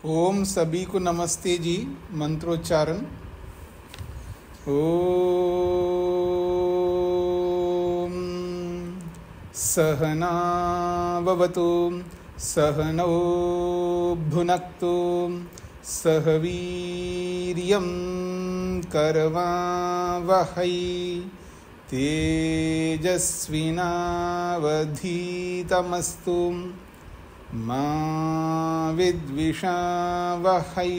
ओम सभी को नमस्ते जी। मंत्रोच्चारण। ओम सहना भवतु सहनौ भुनक्तु सह वीर्यं करवावहै तेजस्विनावधीतमस्तु मा विद्विषावहै।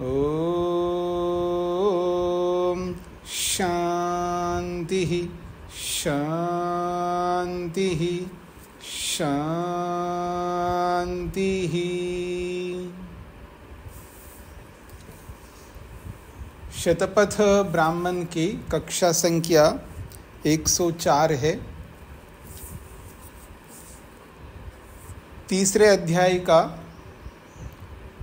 ओम शांति शांति शांति। शतपथ ब्राह्मण की कक्षा संख्या 104 है। तीसरे अध्याय का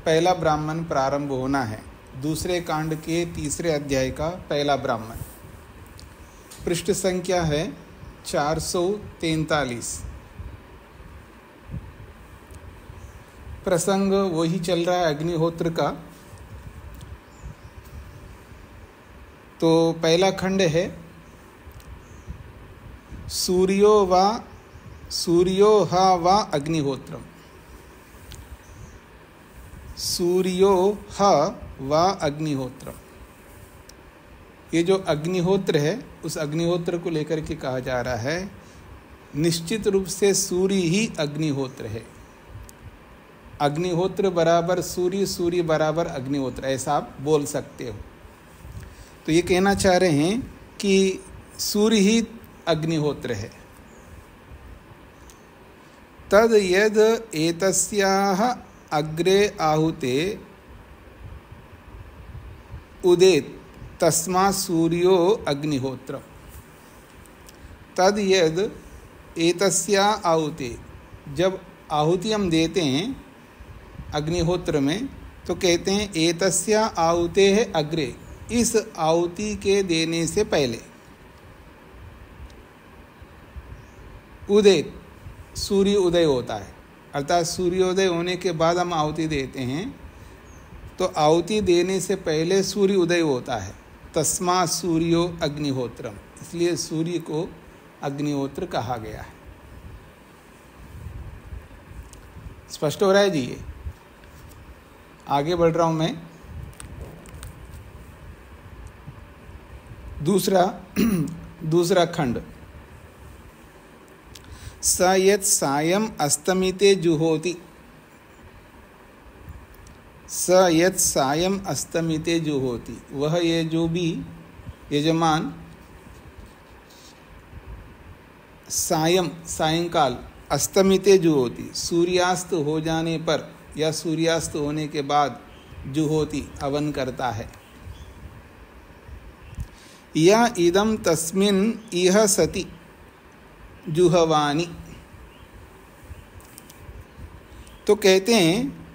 पहला ब्राह्मण प्रारंभ होना है। दूसरे कांड के तीसरे अध्याय का पहला ब्राह्मण। पृष्ठ संख्या है 443। प्रसंग वही चल रहा है अग्निहोत्र का। तो पहला खंड है सूर्यो हा वा अग्निहोत्रम। सूर्यो हा वा अग्निहोत्रम। ये जो अग्निहोत्र है उस अग्निहोत्र को लेकर के कहा जा रहा है निश्चित रूप से सूर्य ही अग्निहोत्र है। अग्निहोत्र बराबर सूर्य, सूर्य बराबर अग्निहोत्र, ऐसा आप बोल सकते हो। तो ये कहना चाह रहे हैं कि सूर्य ही अग्निहोत्र है। तद यद एतस्याः अग्रे आहुते उदेत तस्मा सूर्यो अग्निहोत्र। तद यद एतस्या आहुते, जब आहुति हम देते हैं अग्निहोत्र में तो कहते हैं एतस्या आहुते है अग्रे, इस आहुति के देने से पहले। उदेत, सूर्य उदय होता है, अर्थात सूर्योदय होने के बाद हम आहुति देते हैं। तो आहुति देने से पहले सूर्य उदय होता है। तस्मा सूर्यो अग्निहोत्रम, इसलिए सूर्य को अग्निहोत्र कहा गया है। स्पष्ट हो रहा है जी। ये आगे बढ़ रहा हूं मैं। दूसरा खंड। स यत् सायं अस्तमिते जुहोति। स यत् सायं अस्तमिते जुहोति, वह ये जो भी यजमान सायं सायंकाल अस्तमिते जुहोति, सूर्यास्त हो जाने पर या सूर्यास्त होने के बाद जुहोति हवन करता है। या इदम तस्मिन् इह सति जुहवानी। तो कहते हैं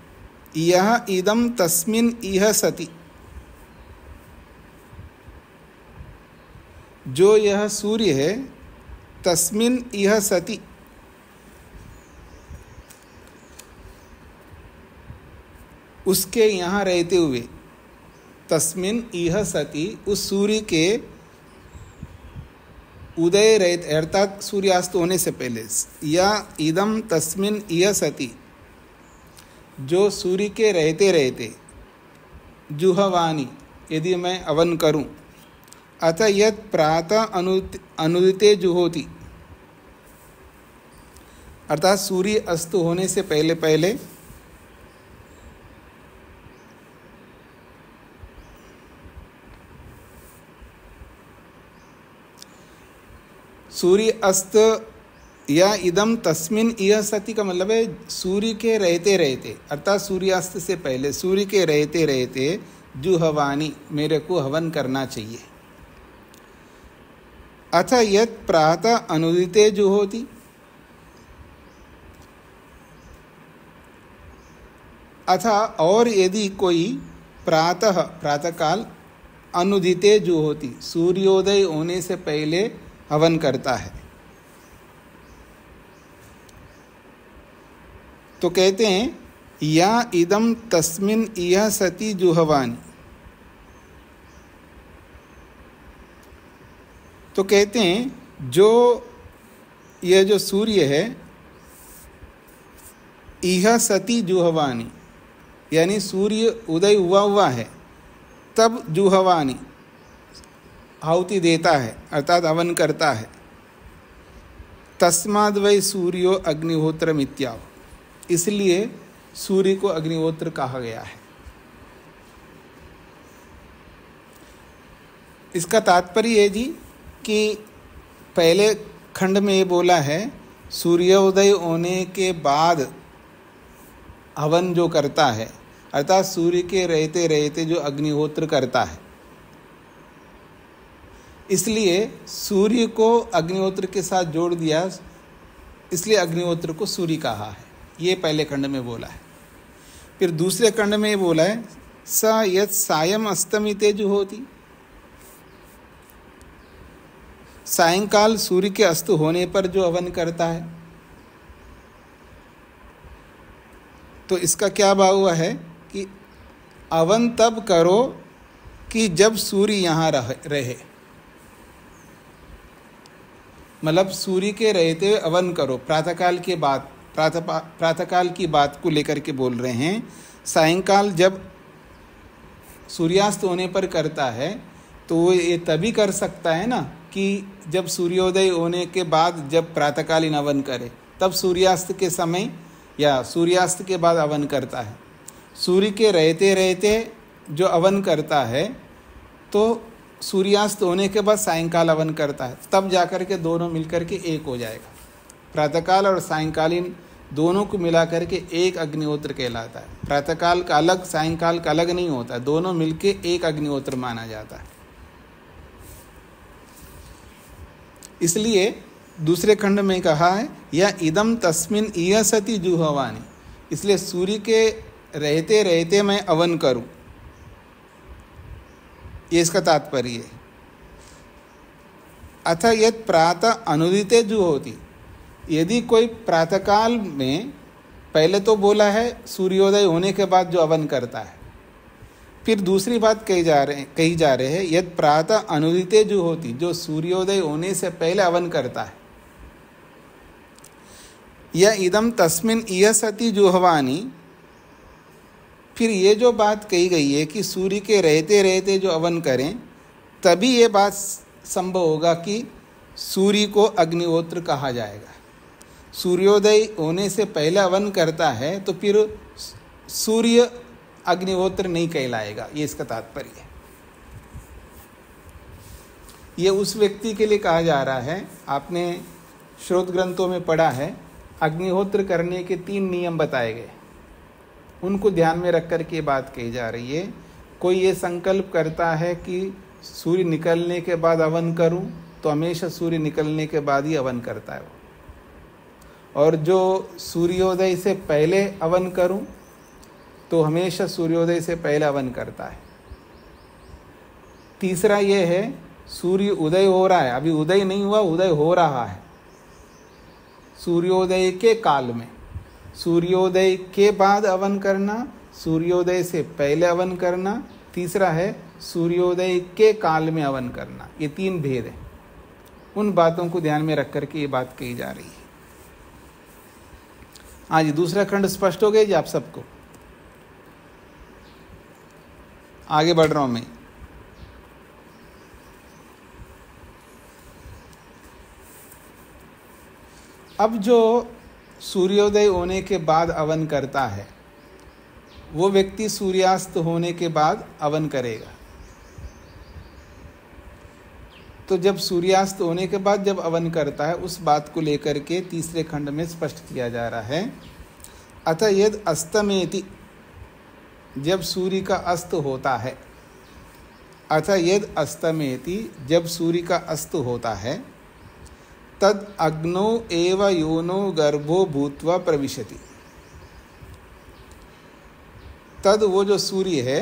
यह इदम तस्मिन इह सति, जो यह सूर्य है तस्मिन इह सति, उसके यहाँ रहते हुए। तस्मिन इह सति, उस सूर्य के उदय रहते अर्थात सूर्यास्त होने से पहले। या इदम तस्मिन इह सति, जो सूर्य के रहते रहते। जुहवानी, यदि मैं हवन करूं। अतः यत् प्रातः अनुदिते जुहोति, अर्थात सूर्य अस्त होने से पहले पहले। सूर्य अस्त या इदम तस्मिन इह सति का मतलब है सूर्य के रहते रहते, अर्थात सूर्यास्त से पहले सूर्य के रहते रहते जुहवानी, मेरे को हवन करना चाहिए। अथ यत् प्रातः अनुदिते जुहोति, अथा और यदि कोई प्रातःकाल अनुदिते जुहोति, सूर्योदय होने से पहले हवन करता है। तो कहते हैं या इदम तस्मिन इह सति जुहवानी। तो कहते हैं जो यह जो सूर्य है, इह सति जुहवानी, यानी सूर्य उदय हुआ है तब जुहवानी आहुति देता है अर्थात हवन करता है। तस्माद् वै सूर्यो अग्निहोत्र मित्याह, इसलिए सूर्य को अग्निहोत्र कहा गया है। इसका तात्पर्य है जी कि पहले खंड में ये बोला है सूर्योदय होने के बाद हवन जो करता है अर्थात सूर्य के रहते रहते जो अग्निहोत्र करता है, इसलिए सूर्य को अग्निहोत्र के साथ जोड़ दिया, इसलिए अग्निहोत्र को सूर्य कहा है। ये पहले खंड में बोला है। फिर दूसरे खंड में बोला है स यत् सायं अस्तमिते जुहोति, सायंकाल सूर्य के अस्त होने पर जो हवन करता है। तो इसका क्या भाव हुआ है कि हवन तब करो कि जब सूर्य यहाँ रहे, मतलब सूर्य के रहते हुए हवन करो। प्रातःकाल के बाद, प्रातःकाल की बात को लेकर के बोल रहे हैं। सायंकाल जब सूर्यास्त होने पर करता है तो वो ये तभी कर सकता है ना कि जब सूर्योदय होने के बाद जब प्रातःकालीन हवन करे, तब सूर्यास्त के समय या सूर्यास्त के बाद हवन करता है। सूर्य के रहते रहते जो हवन करता है तो सूर्यास्त होने के बाद सायंकाल हवन करता है, तब जाकर के दोनों मिलकर के एक हो जाएगा। प्रातःकाल और सायंकालीन दोनों को मिलाकर के एक अग्निहोत्र कहलाता है। प्रातःकाल का अलग, सायंकाल का अलग नहीं होता, दोनों मिलके एक अग्निहोत्र माना जाता है। इसलिए दूसरे खंड में कहा है या इदम तस्मिन इह सति जुहवानी, इसलिए सूर्य के रहते रहते मैं हवन करूं, ये इसका तात्पर्य है। अथ यत् प्रातः अनुदिते जुहोति, यदि कोई प्रातःकाल में, पहले तो बोला है सूर्योदय होने के बाद जो हवन करता है, फिर दूसरी बात कही जा रहे हैं यत् प्रातः अनुदिते जुहोति, जो सूर्योदय होने से पहले हवन करता है। या इदम तस्मिन इह सति जुहवानी, फिर ये जो बात कही गई है कि सूर्य के रहते रहते जो हवन करें, तभी ये बात संभव होगा कि सूर्य को अग्निहोत्र कहा जाएगा। सूर्योदय होने से पहले हवन करता है तो फिर सूर्य अग्निहोत्र नहीं कहलाएगा, ये इसका तात्पर्य है। ये उस व्यक्ति के लिए कहा जा रहा है, आपने श्रोत ग्रंथों में पढ़ा है, अग्निहोत्र करने के 3 नियम बताए गए, उनको ध्यान में रख कर के बात कही जा रही है। कोई ये संकल्प करता है कि सूर्य निकलने के बाद हवन करूं, तो हमेशा सूर्य निकलने के बाद ही हवन करता है वो। और जो सूर्योदय से पहले हवन करूं, तो हमेशा सूर्योदय से पहले हवन करता है। तीसरा ये है सूर्य उदय हो रहा है, अभी उदय नहीं हुआ, उदय हो रहा है, सूर्योदय के काल में। सूर्योदय के बाद हवन करना, सूर्योदय से पहले हवन करना, तीसरा है सूर्योदय के काल में हवन करना। ये 3 भेद हैं, उन बातों को ध्यान में रख करके ये बात कही जा रही है। हाँ जी, दूसरा खंड स्पष्ट हो गया जी आप सबको? आगे बढ़ रहा हूं मैं। अब जो सूर्योदय होने के बाद हवन करता है, वो व्यक्ति सूर्यास्त होने के बाद हवन करेगा। तो जब सूर्यास्त होने के बाद जब हवन करता है, उस बात को लेकर के तीसरे खंड में स्पष्ट किया जा रहा है। अतः यद अस्तमेति, जब सूर्य का अस्त होता है, अतः यद अस्तमेति, जब सूर्य का अस्त होता है, तद अग्नो एव योनो गर्भो भूत्वा प्रविशति। तद वो जो सूर्य है,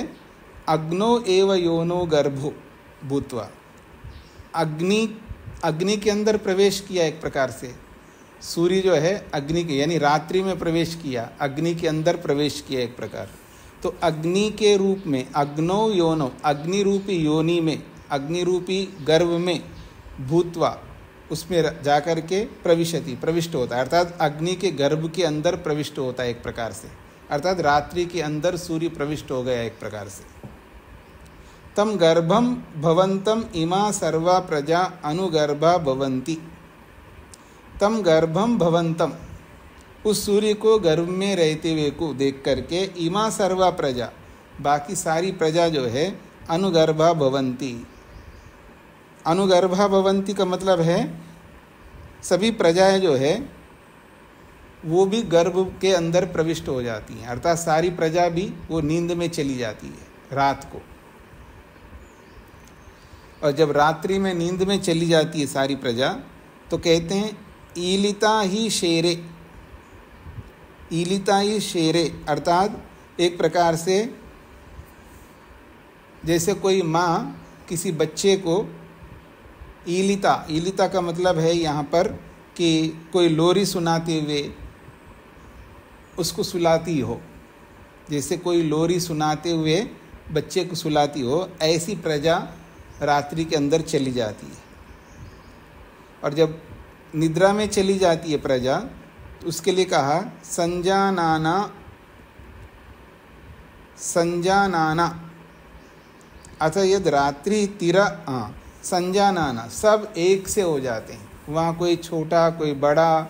अग्नो एव योनो गर्भो भूत्वा, अग्नि के अंदर प्रवेश किया एक प्रकार से, सूर्य जो है अग्नि के यानी रात्रि में प्रवेश किया, अग्नि के अंदर प्रवेश किया एक प्रकार। तो अग्नि के रूप में अग्नो योनो, अग्नि रूपी योनि में, अग्नि रूपी गर्भ में भूतवा, उसमें जाकर के प्रविशति, प्रविष्ट होता है, अर्थात अग्नि के गर्भ के अंदर प्रविष्ट होता है एक प्रकार से, अर्थात रात्रि के अंदर सूर्य प्रविष्ट हो गया एक प्रकार से। तम गर्भम भवंतम इमा सर्वा प्रजा अनुगर्भा भवंती। तम गर्भम भवंतम, उस सूर्य को गर्भ में रहते हुए को देख करके इमा सर्वा प्रजा, बाकी सारी प्रजा जो है अनुगर्भा भवंती। अनुगर्भा भवंती का मतलब है सभी प्रजाएं जो है वो भी गर्भ के अंदर प्रविष्ट हो जाती हैं, अर्थात सारी प्रजा भी वो नींद में चली जाती है रात को। और जब रात्रि में नींद में चली जाती है सारी प्रजा तो कहते हैं ईलिता ही शेरे, ईलिता ही शेरे, अर्थात एक प्रकार से जैसे कोई माँ किसी बच्चे को ईलिता, ईलिता का मतलब है यहाँ पर कि कोई लोरी सुनाते हुए उसको सुलाती हो, जैसे कोई लोरी सुनाते हुए बच्चे को सुलाती हो, ऐसी प्रजा रात्रि के अंदर चली जाती है। और जब निद्रा में चली जाती है प्रजा तो उसके लिए कहा संजानाना, संजानाना, अच्छा यद रात्रि तीरा, हाँ संजानाना, सब एक से हो जाते हैं, वहाँ कोई छोटा कोई बड़ा,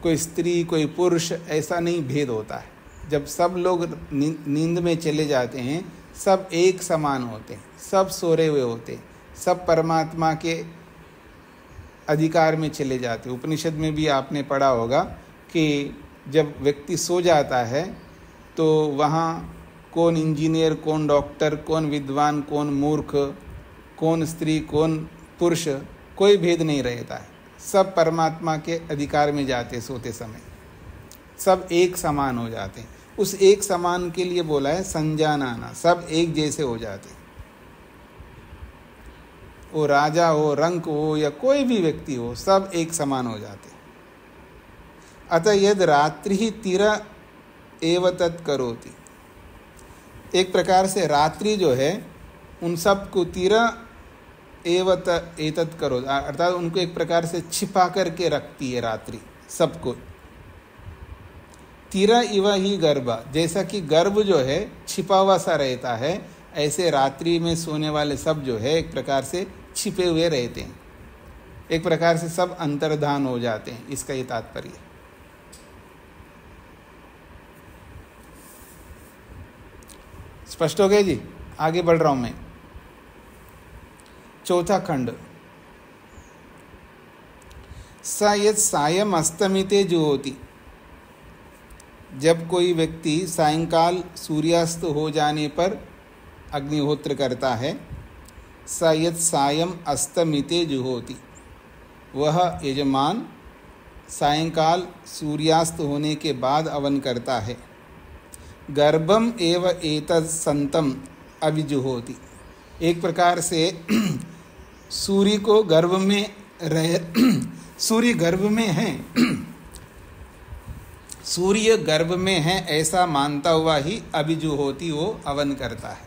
कोई स्त्री कोई पुरुष, ऐसा नहीं भेद होता है। जब सब लोग नींद में चले जाते हैं सब एक समान होते हैं, सब सोए हुए होते हैं, सब परमात्मा के अधिकार में चले जाते हैं। उपनिषद में भी आपने पढ़ा होगा कि जब व्यक्ति सो जाता है तो वहाँ कौन इंजीनियर, कौन डॉक्टर, कौन विद्वान, कौन मूर्ख, कौन स्त्री, कौन पुरुष, कोई भेद नहीं रहता है, सब परमात्मा के अधिकार में जाते सोते समय, सब एक समान हो जाते हैं। उस एक समान के लिए बोला है संजानाना, सब एक जैसे हो जाते हैं। वो राजा हो, रंक हो या कोई भी व्यक्ति हो, सब एक समान हो जाते हैं। अतः यद रात्रि ही तीरा एव तत् करोति, एक प्रकार से रात्रि जो है उन सब को तीरा एव एतत् करो, अर्थात उनको एक प्रकार से छिपा करके रखती है रात्रि सबको। तीरा इव ही गर्भ, जैसा कि गर्भ जो है छिपा हुआ सा रहता है, ऐसे रात्रि में सोने वाले सब जो है एक प्रकार से छिपे हुए रहते हैं, एक प्रकार से सब अंतर्धान हो जाते हैं, इसका ये तात्पर्य है। स्पष्ट हो गया जी? आगे बढ़ रहा हूं मैं। चौथा खंड, स यत् सायं अस्तमिते जुहोति, जब कोई व्यक्ति सायंकाल सूर्यास्त हो जाने पर अग्निहोत्र करता है, स यत् सायं अस्तमिते जुहोति, वह यजमान सायंकाल सूर्यास्त होने के बाद हवन करता है। गर्भम एव एतत् संतम अभिजुहोति, एक प्रकार से सूर्य को गर्भ में रह सूर्य गर्भ में है सूर्य गर्भ में है ऐसा मानता हुआ ही अभिजुहोति वो हवन करता है।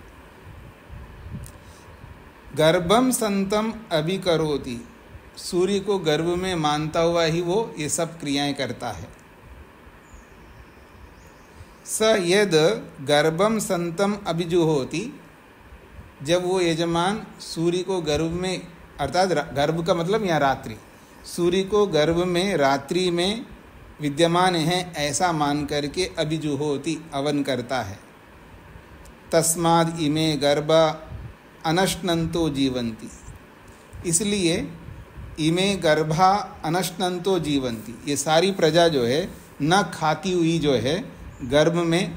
गर्भम संतम अभिकरोति, सूर्य को गर्भ में मानता हुआ ही वो ये सब क्रियाएं करता है। स यद गर्भम संतम अभिजुहोति, जब वो यजमान सूर्य को गर्भ में, अर्थात गर्भ का मतलब यहाँ रात्रि, सूर्य को गर्भ में रात्रि में विद्यमान है ऐसा मान करके अभिजुहोति हवन करता है। तस्माद् इमे गर्भा अनश्नन्तो जीवन्ति, इसलिए इमे गर्भा अनश्नन्तो जीवन्ति, ये सारी प्रजा जो है न खाती हुई जो है गर्भ में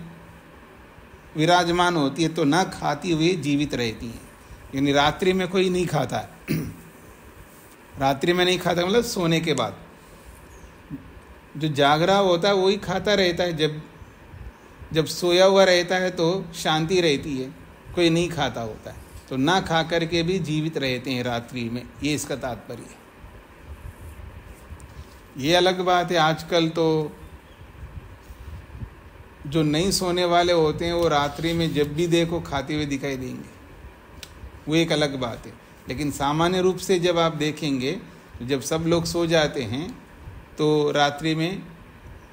विराजमान होती है, तो न खाती हुई जीवित रहती है। यानी रात्रि में कोई नहीं खाता है रात्रि में नहीं खाता मतलब सोने के बाद, जो जाग रहा होता है वही खाता रहता है। जब सोया हुआ रहता है तो शांति रहती है, कोई नहीं खाता होता है, तो ना खा करके भी जीवित रहते हैं रात्रि में, ये इसका तात्पर्य है। ये अलग बात है, आजकल तो जो नहीं सोने वाले होते हैं वो रात्रि में जब भी देखो खाते हुए दिखाई देंगे, वो एक अलग बात है। लेकिन सामान्य रूप से जब आप देखेंगे तो जब सब लोग सो जाते हैं तो रात्रि में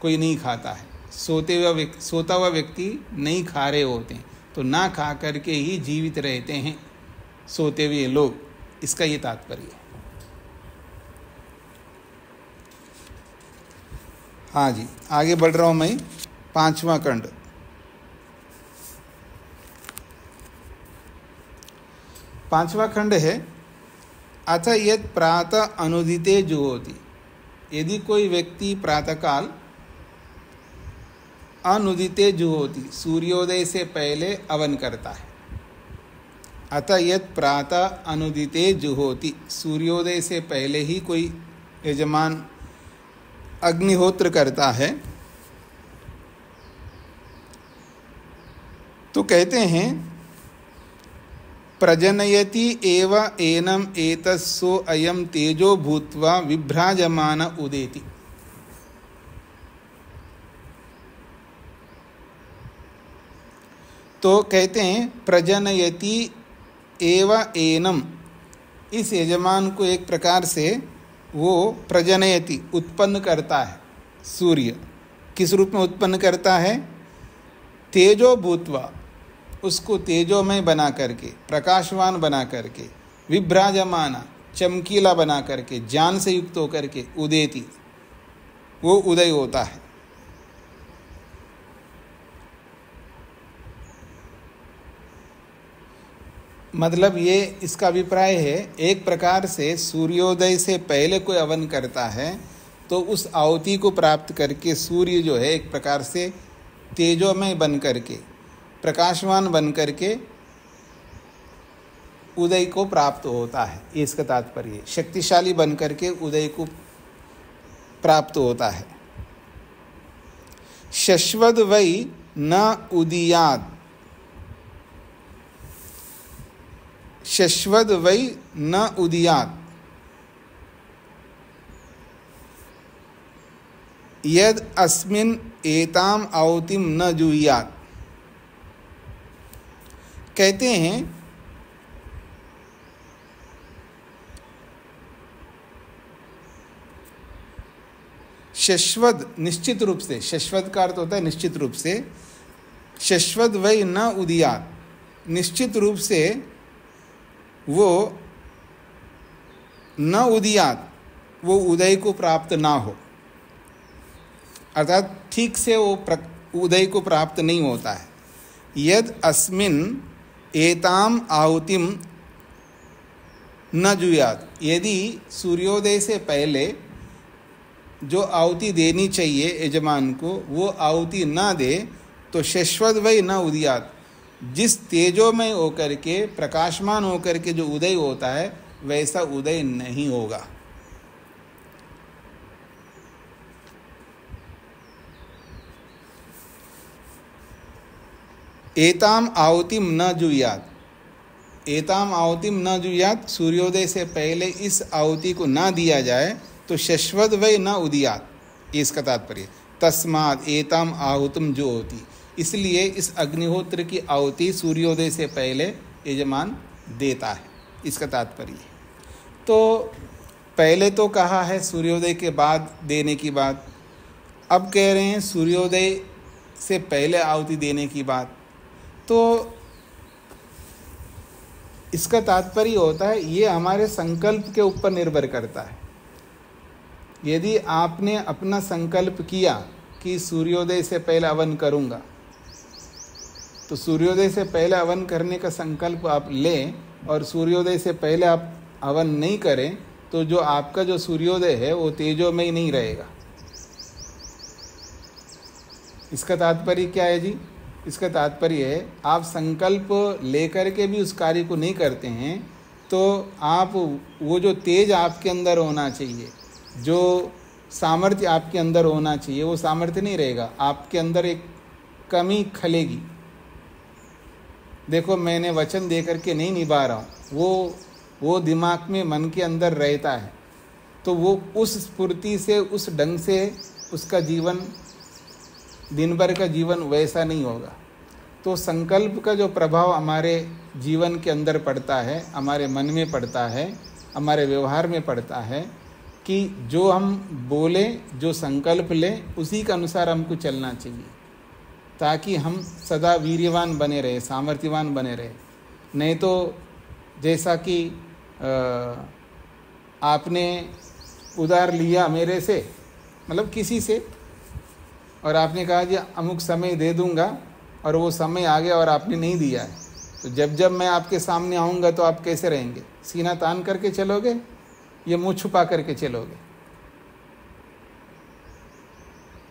कोई नहीं खाता है, सोता हुआ व्यक्ति नहीं खा रहे होते हैं, तो ना खा करके ही जीवित रहते हैं सोते हुए लोग, इसका ये तात्पर्य है। हाँ जी, आगे बढ़ रहा हूँ मैं। 5वां खंड। 5वां खंड है, अथ यद प्रातः अनुदिते जुहोति। यदि कोई व्यक्ति प्रातःकाल अनुदिते जुहोति, सूर्योदय से पहले हवन करता है। अथ यद प्रातः अनुदिते जुहोति, सूर्योदय से पहले ही कोई यजमान अग्निहोत्र करता है, तो कहते हैं प्रजनयति एव एनम एतस्सो अयम तेजो भूत्वा विभ्राजमान उदेति। तो कहते हैं प्रजनयति एव एनम, इस यजमान को एक प्रकार से वो प्रजनयति उत्पन्न करता है। सूर्य किस रूप में उत्पन्न करता है? तेजो भूत्वा, उसको तेजोमय बना करके, प्रकाशवान बना करके, विभ्राजमाना, चमकीला बना करके, ज्ञान से युक्त होकर के, उदेति, वो उदय होता है। मतलब ये इसका अभिप्राय है, एक प्रकार से सूर्योदय से पहले कोई हवन करता है तो उस आहुति को प्राप्त करके सूर्य जो है एक प्रकार से तेजोमय बन करके, प्रकाशवान बन करके उदय को प्राप्त होता है। ये इसका तात्पर्य है, शक्तिशाली बन करके उदय को प्राप्त होता है। शश्वद वै न उदीयात्, शश्वद वै न उदीयात् यद अस्मिन् एताम आहुतिम न जुह्यात्। कहते हैं शश्वत, निश्चित रूप से, शश्वत का अर्थ होता है निश्चित रूप से। शश्वत वै न उदीयात्, निश्चित रूप से वो न उदीयात्, वो उदय को प्राप्त ना हो, अर्थात ठीक से वो उदय को प्राप्त नहीं होता है। यद अस्मिन् एताम आहुतिम न जुह्यात्, यदि सूर्योदय से पहले जो आहुति देनी चाहिए यजमान को वो आहुति न दे तो शश्वत वै न उदीयात्, जिस तेजोमय होकर के, प्रकाशमान होकर के जो उदय होता है वैसा उदय नहीं होगा। एताम आहुतिम न जुह्यात्, एताम आहुतिम न जुह्यात्, सूर्योदय से पहले इस आहुति को ना दिया जाए तो शश्वत वै न उदीयात्, इसका तात्पर्य। तस्मात् एताम आहुतिम जो होती, इसलिए इस अग्निहोत्र की आहुति सूर्योदय से पहले यजमान देता है, इसका तात्पर्य। तो पहले तो कहा है सूर्योदय के बाद देने की बात, अब कह रहे हैं सूर्योदय से पहले आहुति देने की बात। तो इसका तात्पर्य होता है ये हमारे संकल्प के ऊपर निर्भर करता है। यदि आपने अपना संकल्प किया कि सूर्योदय से पहले हवन करूँगा, तो सूर्योदय से पहले हवन करने का संकल्प आप लें और सूर्योदय से पहले आप हवन नहीं करें तो जो आपका जो सूर्योदय है वो तेजोमय ही नहीं रहेगा। इसका तात्पर्य क्या है जी? इसका तात्पर्य है आप संकल्प लेकर के भी उस कार्य को नहीं करते हैं तो आप वो जो तेज आपके अंदर होना चाहिए, जो सामर्थ्य आपके अंदर होना चाहिए, वो सामर्थ्य नहीं रहेगा, आपके अंदर एक कमी खलेगी। देखो मैंने वचन दे करके नहीं निभा रहा हूँ, वो दिमाग में मन के अंदर रहता है। तो वो उस स्फूर्ति से, उस ढंग से उसका जीवन, दिन भर का जीवन वैसा नहीं होगा। तो संकल्प का जो प्रभाव हमारे जीवन के अंदर पड़ता है, हमारे मन में पड़ता है, हमारे व्यवहार में पड़ता है, कि जो हम बोले, जो संकल्प लें, उसी के अनुसार हमको चलना चाहिए, ताकि हम सदा वीर्यवान बने रहे, सामर्थ्यवान बने रहे। नहीं तो जैसा कि आपने उधार लिया मेरे से, मतलब किसी से, और आपने कहा कि अमुक समय दे दूंगा, और वो समय आ गया और आपने नहीं दिया है, तो जब जब मैं आपके सामने आऊँगा तो आप कैसे रहेंगे? सीना तान करके चलोगे या मुंह छुपा करके चलोगे?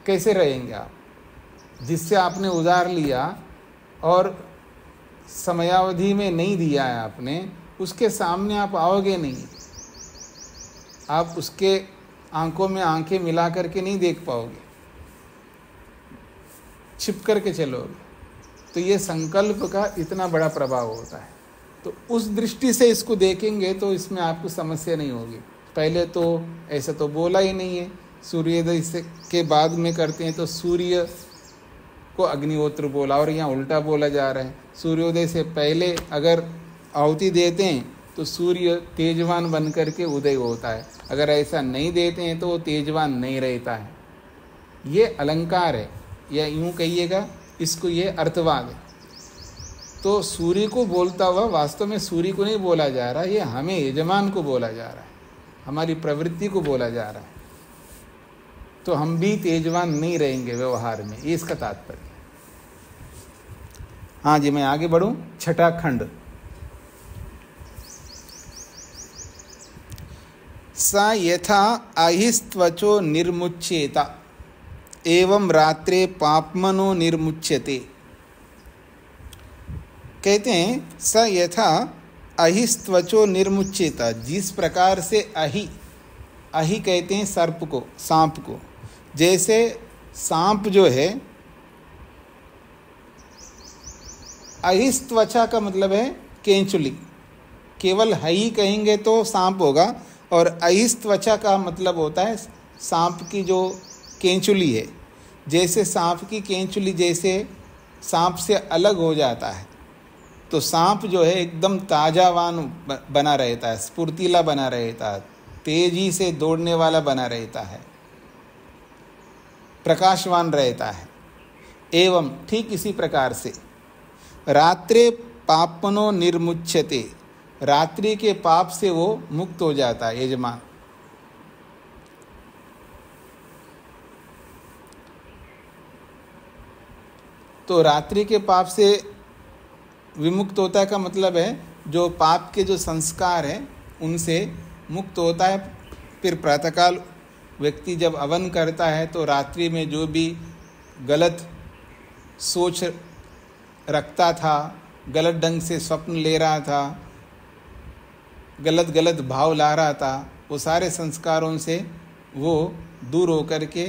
कैसे रहेंगे आप? जिससे आपने उधार लिया और समयावधि में नहीं दिया है आपने, उसके सामने आप आओगे नहीं, आप उसके आंखों में आंखें मिला करके नहीं देख पाओगे, छिप करके चलोगे। तो ये संकल्प का इतना बड़ा प्रभाव होता है। तो उस दृष्टि से इसको देखेंगे तो इसमें आपको समस्या नहीं होगी। पहले तो ऐसा तो बोला ही नहीं है, सूर्योदय से के बाद में करते हैं तो सूर्य को अग्निहोत्र बोला, और यहाँ उल्टा बोला जा रहा है। सूर्योदय से पहले अगर आहुति देते हैं तो सूर्य तेजवान बन करके उदय होता है, अगर ऐसा नहीं देते हैं तो वो तेजवान नहीं रहता है। ये अलंकार है, या यूँ कहिएगा इसको, ये अर्थवाद है। तो सूर्य को बोलता हुआ वास्तव में सूर्य को नहीं बोला जा रहा, ये हमें यजमान को बोला जा रहा है, हमारी प्रवृत्ति को बोला जा रहा है। तो हम भी तेजवान नहीं रहेंगे व्यवहार में, ये इसका तात्पर्य। हाँ जी, मैं आगे बढ़ूं। छठा खंड। सा यथा अहिस्त्वचो निर्मुच्येत एवं रात्रे पाप्मनो निर्मुच्यते। कहते हैं स यथा अहिस्त्वचो निर्मुच्येत, जिस प्रकार से अहि, अहि कहते हैं सर्प को, सांप को। जैसे सांप जो है, अहिस्त्वचा का मतलब है केंचुली, केवल हई कहेंगे तो सांप होगा, और अहिस्त्वचा का मतलब होता है सांप की जो केंचुली है। जैसे सांप की केंचुली जैसे सांप से अलग हो जाता है, तो सांप जो है एकदम ताजावान बना रहता है, स्फूर्तिला बना रहता है, तेजी से दौड़ने वाला बना रहता है, प्रकाशवान रहता है। एवं ठीक इसी प्रकार से रात्रे पापनो निर्मुच्यते, रात्रि के पाप से वो मुक्त हो जाता है यजमान। तो रात्रि के पाप से विमुक्त होता है का मतलब है जो पाप के जो संस्कार हैं उनसे मुक्त होता है। फिर प्रातःकाल व्यक्ति जब हवन करता है तो रात्रि में जो भी गलत सोच रखता था, गलत ढंग से स्वप्न ले रहा था, गलत गलत भाव ला रहा था, वो सारे संस्कारों से वो दूर होकर के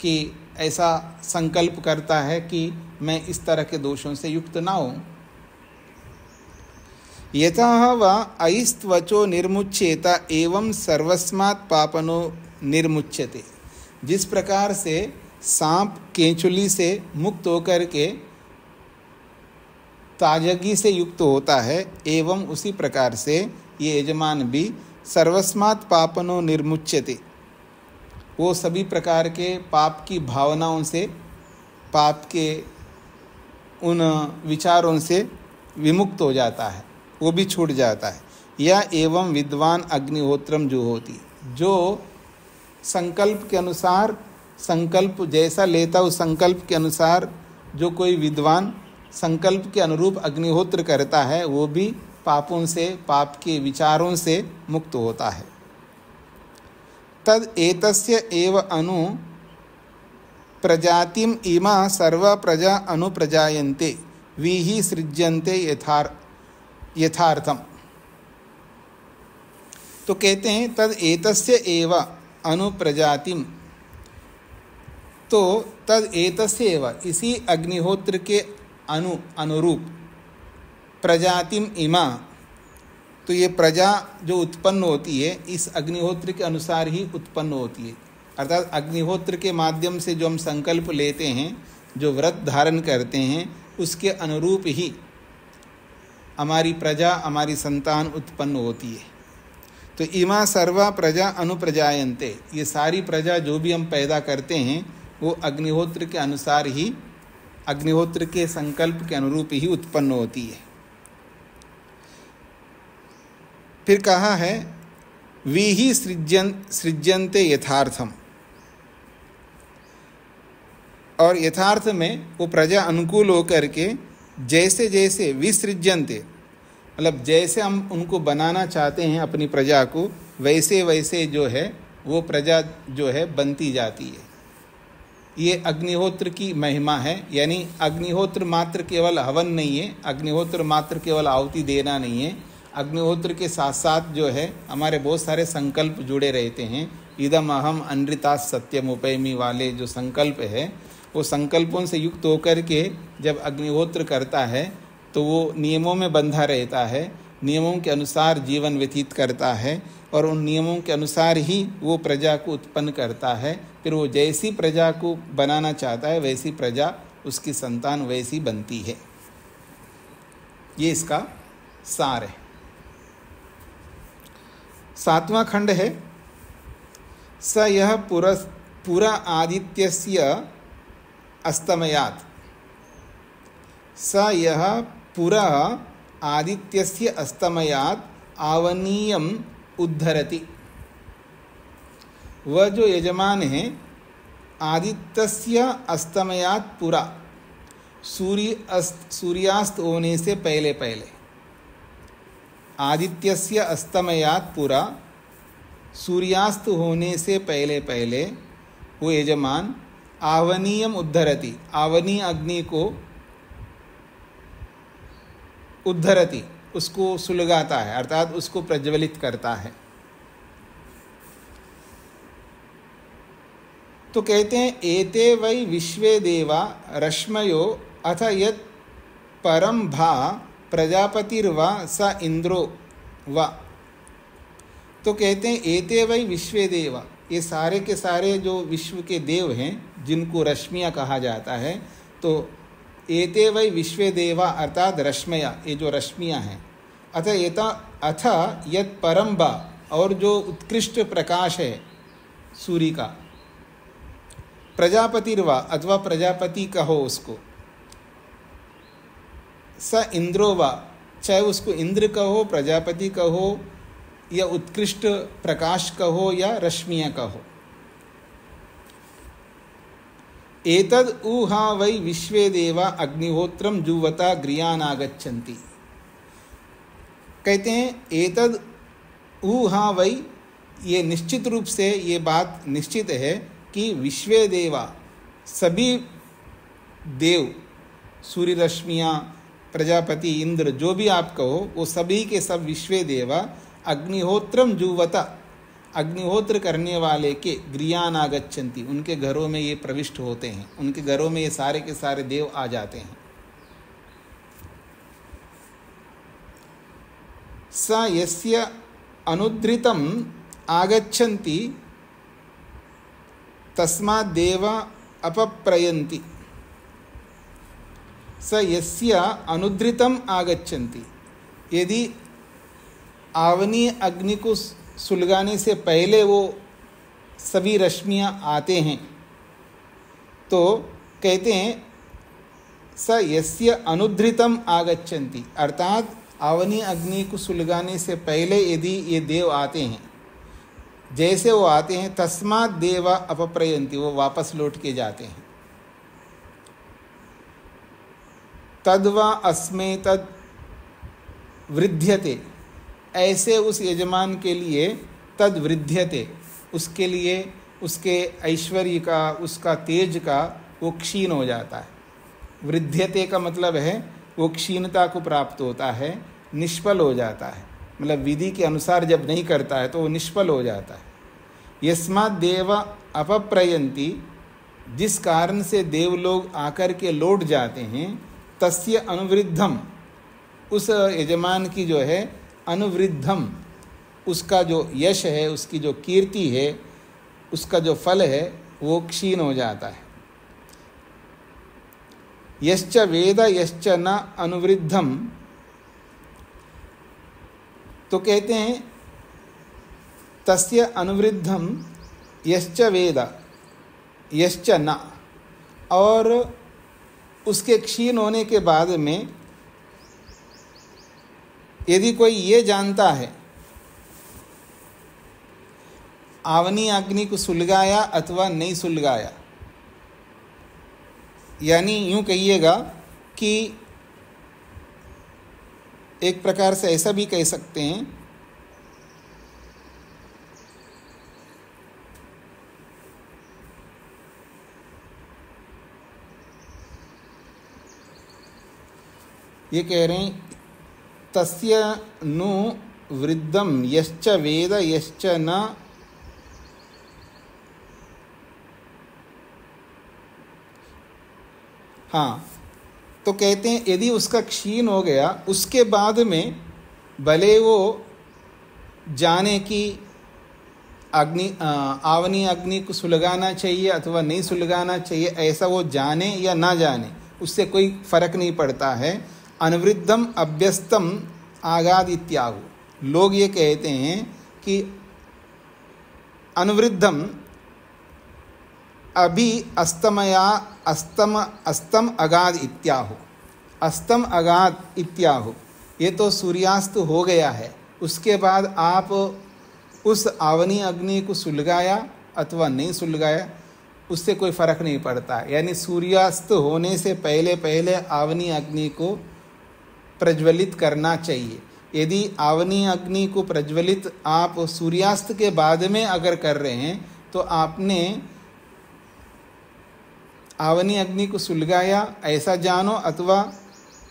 कि ऐसा संकल्प करता है कि मैं इस तरह के दोषों से युक्त ना हूँ। यतः वा अहिस्त्वचो निर्मुच्येत एवं सर्वस्मात् पापनो निर्मुच्यते। जिस प्रकार से सांप केंचुली से मुक्त होकर के ताजगी से युक्त होता है, एवं उसी प्रकार से ये यजमान भी सर्वस्मात् पापनो निर्मुच्यते, वो सभी प्रकार के पाप की भावनाओं से, पाप के उन विचारों से विमुक्त हो जाता है, वो भी छूट जाता है। या एवं विद्वान अग्निहोत्रम जो होती, जो संकल्प के अनुसार, संकल्प जैसा लेता उस संकल्प के अनुसार जो कोई विद्वान संकल्प के अनुरूप अग्निहोत्र करता है, वो भी पापों से, पाप के विचारों से मुक्त होता है। तद एतस्य एव अनु प्रजातिम इमा सर्व प्रजा अनुप्रजायन्ते विहि सृज्यन्ते यथार्थम। तो कहते हैं तद एतस्य एव अनुप्रजातिम, तो तद एतस्य एव इसी अग्निहोत्र के अनुरूप प्रजातिम इमा, तो ये प्रजा जो उत्पन्न होती है इस अग्निहोत्र के अनुसार ही उत्पन्न होती है। अर्थात अग्निहोत्र के माध्यम से जो हम संकल्प लेते हैं, जो व्रत धारण करते हैं, उसके अनुरूप ही हमारी प्रजा, हमारी संतान उत्पन्न होती है। तो इमा सर्वा प्रजा अनुप्रजायन्ते, ये सारी प्रजा जो भी हम पैदा करते हैं वो अग्निहोत्र के अनुसार ही, अग्निहोत्र के संकल्प के अनुरूप ही उत्पन्न होती है। फिर कहा है वी ही सृज्यन्ते यथार्थम, और यथार्थ में वो प्रजा अनुकूल होकर के जैसे जैसे विसृज्यन्ते, मतलब जैसे हम उनको बनाना चाहते हैं अपनी प्रजा को, वैसे वैसे जो है वो प्रजा जो है बनती जाती है। ये अग्निहोत्र की महिमा है। यानी अग्निहोत्र मात्र केवल हवन नहीं है, अग्निहोत्र मात्र केवल आहुति देना नहीं है, अग्निहोत्र के साथ साथ जो है हमारे बहुत सारे संकल्प जुड़े रहते हैं। इदम अहम अनृता सत्यम उपैमी वाले जो संकल्प है, वो संकल्पों से युक्त होकर के जब अग्निहोत्र करता है तो वो नियमों में बंधा रहता है, नियमों के अनुसार जीवन व्यतीत करता है, और उन नियमों के अनुसार ही वो प्रजा को उत्पन्न करता है। फिर वो जैसी प्रजा को बनाना चाहता है वैसी प्रजा, उसकी संतान वैसी बनती है। ये इसका सार है। 7वां खंड है स यह पुरा आदित्यस्य अस्तमयात्, स यह पुरा आदित्यस्य अस्तमयात् आवनीयम उद्धरति, वह जो यजमान है आदित्यस्य अस्तमयात् पुरा, सूर्यास्त होने से पहले पहले, आदित्यस्य अस्तमयात् पुरा, सूर्यास्त होने से पहले पहले वो यजमान आवनीयम उद्धरति, आवनी अग्नि को उद्धरति, उसको सुलगाता है, अर्थात उसको प्रज्वलित करता है। तो कहते हैं एते वै विश्वे देवा रश्मयो अथ यत् परम भा प्रजापतिर्वा स इंद्रो वा। तो कहते हैं एते वै विश्वे देवा, ये सारे के सारे जो विश्व के देव हैं जिनको रश्मियाँ कहा जाता है, तो एते वै विश्वे देवा अर्थात रश्मया, ये जो रश्मियाँ हैं, अथ यत् परम बा, और जो उत्कृष्ट प्रकाश है सूर्य का, प्रजापतिर्वा अथवा प्रजापति कहो उसको, स इंद्रो वा, चाहे उसको इंद्र कहो, प्रजापति कहो, या उत्कृष्ट प्रकाश कहो, या रश्मियाँ कहो। एतद् ऊहा वै विश्वे देवा अग्निहोत्रम जुवता गृहानागच्छन्ति। कहते हैं एतद् ऊहा वै, ये निश्चित रूप से ये बात निश्चित है कि विश्वे देवा, सभी देव, सूर्य रश्मियाँ, प्रजापति, इंद्र, जो भी आप कहो, वो सभी के सब विश्वे देवा अग्निहोत्रम जुवता, अग्निहोत्र करने वाले के गृहानागच्छन्ति, उनके घरों में ये प्रविष्ट होते हैं, उनके घरों में ये सारे के सारे देव आ जाते हैं। स यस्य अनुद्धृतम आगच्छन्ति तस्मात् देवा अपप्रयन्ति, स यस्य अनुद्धृतम आगच्छन्ति, यदि आवनीय अग्नि को सुलगाने से पहले वो सभी रश्मियाँ आते हैं, तो कहते हैं स यस्य अनुद्धृतम आगच्छन्ति, अर्थात आवनीय अग्नि को सुलगाने से पहले यदि ये देव आते हैं, जैसे वो आते हैं, तस्मात् देवा अपप्रयन्ति, वो वापस लौट के जाते हैं। तद्वा अस्मै तद वृद्ध्यते, ऐसे उस यजमान के लिए तद वृद्ध्यते, उसके लिए उसके ऐश्वर्य का, उसका तेज का वो क्षीण हो जाता है। वृद्ध्यते का मतलब है वो क्षीणता को प्राप्त होता है, निष्फल हो जाता है, मतलब विधि के अनुसार जब नहीं करता है तो वो निष्फल हो जाता है। यस्मात् देवा अपप्रयन्ति, जिस कारण से देव लोग आकर के लौट जाते हैं, तस्य अनुवृद्धम, उस यजमान की जो है अनुवृद्धम, उसका जो यश है, उसकी जो कीर्ति है, उसका जो फल है वो क्षीण हो जाता है। यश्च वेद यश्च न अनुवृद्धम, तो कहते हैं तस्य अनुवृद्धम यश्च वेद यश्च न, और उसके क्षीण होने के बाद में यदि कोई ये जानता है आवनी अग्नि को सुलगाया अथवा नहीं सुलगाया, यानी यूं कहिएगा कि एक प्रकार से ऐसा भी कह सकते हैं ये कह रहे हैं तस्य नु वृद्धम यश्च वेद यश्च न, हाँ, तो कहते हैं यदि उसका क्षीण हो गया उसके बाद में भले वो जाने कि अग्नि आवनी अग्नि को सुलगाना चाहिए अथवा नहीं सुलगाना चाहिए, ऐसा वो जाने या ना जाने उससे कोई फर्क नहीं पड़ता है। अनुवृद्धम अभ्यस्तम आगाद इत्याहु, लोग ये कहते हैं कि अनुवृद्धम अभी अस्तम अगाध इत्याहु, अस्तम अगाध इत्याहु, ये तो सूर्यास्त हो गया है, उसके बाद आप उस आवनी अग्नि को सुलगाया अथवा नहीं सुलगाया उससे कोई फर्क नहीं पड़ता। यानी सूर्यास्त होने से पहले पहले आवनी अग्नि को प्रज्वलित करना चाहिए। यदि आवनी अग्नि को प्रज्वलित आप सूर्यास्त के बाद में अगर कर रहे हैं तो आपने आवनी अग्नि को सुलगाया ऐसा जानो अथवा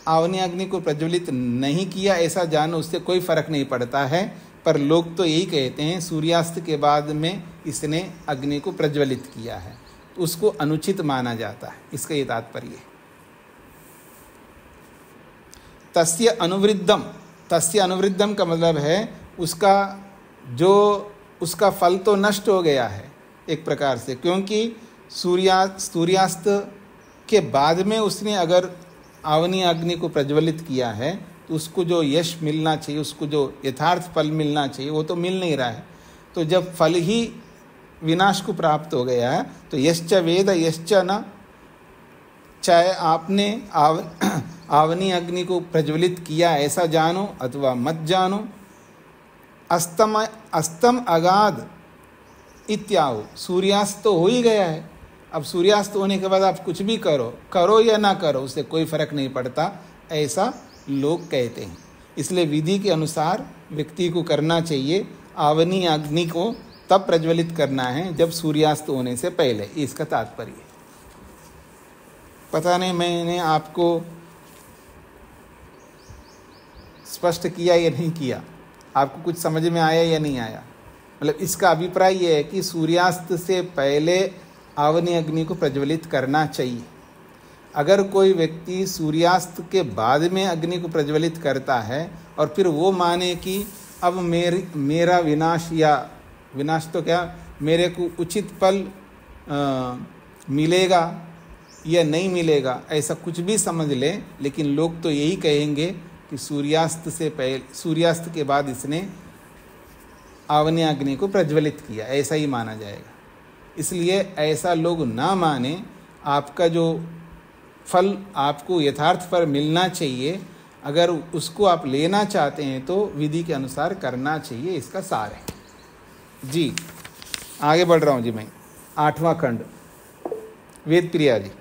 आवनी अग्नि को प्रज्वलित नहीं किया ऐसा जानो, उससे कोई फर्क नहीं पड़ता है। पर लोग तो यही कहते हैं सूर्यास्त के बाद में इसने अग्नि को प्रज्वलित किया है, तो उसको अनुचित माना जाता है। इसका ये तात्पर्य है। तस्य अनुवृद्धम, तस्य अनुवृद्धम का मतलब है उसका फल तो नष्ट हो गया है एक प्रकार से, क्योंकि सूर्यास्त के बाद में उसने अगर आवनी अग्नि को प्रज्वलित किया है तो उसको जो यश मिलना चाहिए, उसको जो यथार्थ फल मिलना चाहिए वो तो मिल नहीं रहा है। तो जब फल ही विनाश को प्राप्त हो गया है तो यश्च वेद यश्च न, चाहे आपने आवनी अग्नि को प्रज्वलित किया ऐसा जानो अथवा मत जानो। अस्तम अगाध इत्याहु, सूर्यास्त तो हो ही गया है, अब सूर्यास्त होने के बाद आप कुछ भी करो या ना करो उससे कोई फर्क नहीं पड़ता, ऐसा लोग कहते हैं। इसलिए विधि के अनुसार व्यक्ति को करना चाहिए, आवनी अग्नि को तब प्रज्वलित करना है जब सूर्यास्त होने से पहले, इसका तात्पर्य है। पता नहीं मैंने आपको स्पष्ट किया या नहीं किया, आपको कुछ समझ में आया या नहीं आया। मतलब इसका अभिप्राय ये है कि सूर्यास्त से पहले आवनी अग्नि को प्रज्वलित करना चाहिए। अगर कोई व्यक्ति सूर्यास्त के बाद में अग्नि को प्रज्वलित करता है और फिर वो माने कि अब मेरा विनाश, या विनाश तो क्या, मेरे को उचित फल मिलेगा या नहीं मिलेगा, ऐसा कुछ भी समझ ले, लेकिन लोग तो यही कहेंगे कि सूर्यास्त के बाद इसने आवनी अग्नि को प्रज्वलित किया, ऐसा ही माना जाएगा। इसलिए ऐसा लोग ना माने, आपका जो फल, आपको यथार्थ फल मिलना चाहिए, अगर उसको आप लेना चाहते हैं तो विधि के अनुसार करना चाहिए, इसका सार है। जी आगे बढ़ रहा हूँ जी मैं। 8वां खंड, वेद प्रिया जी।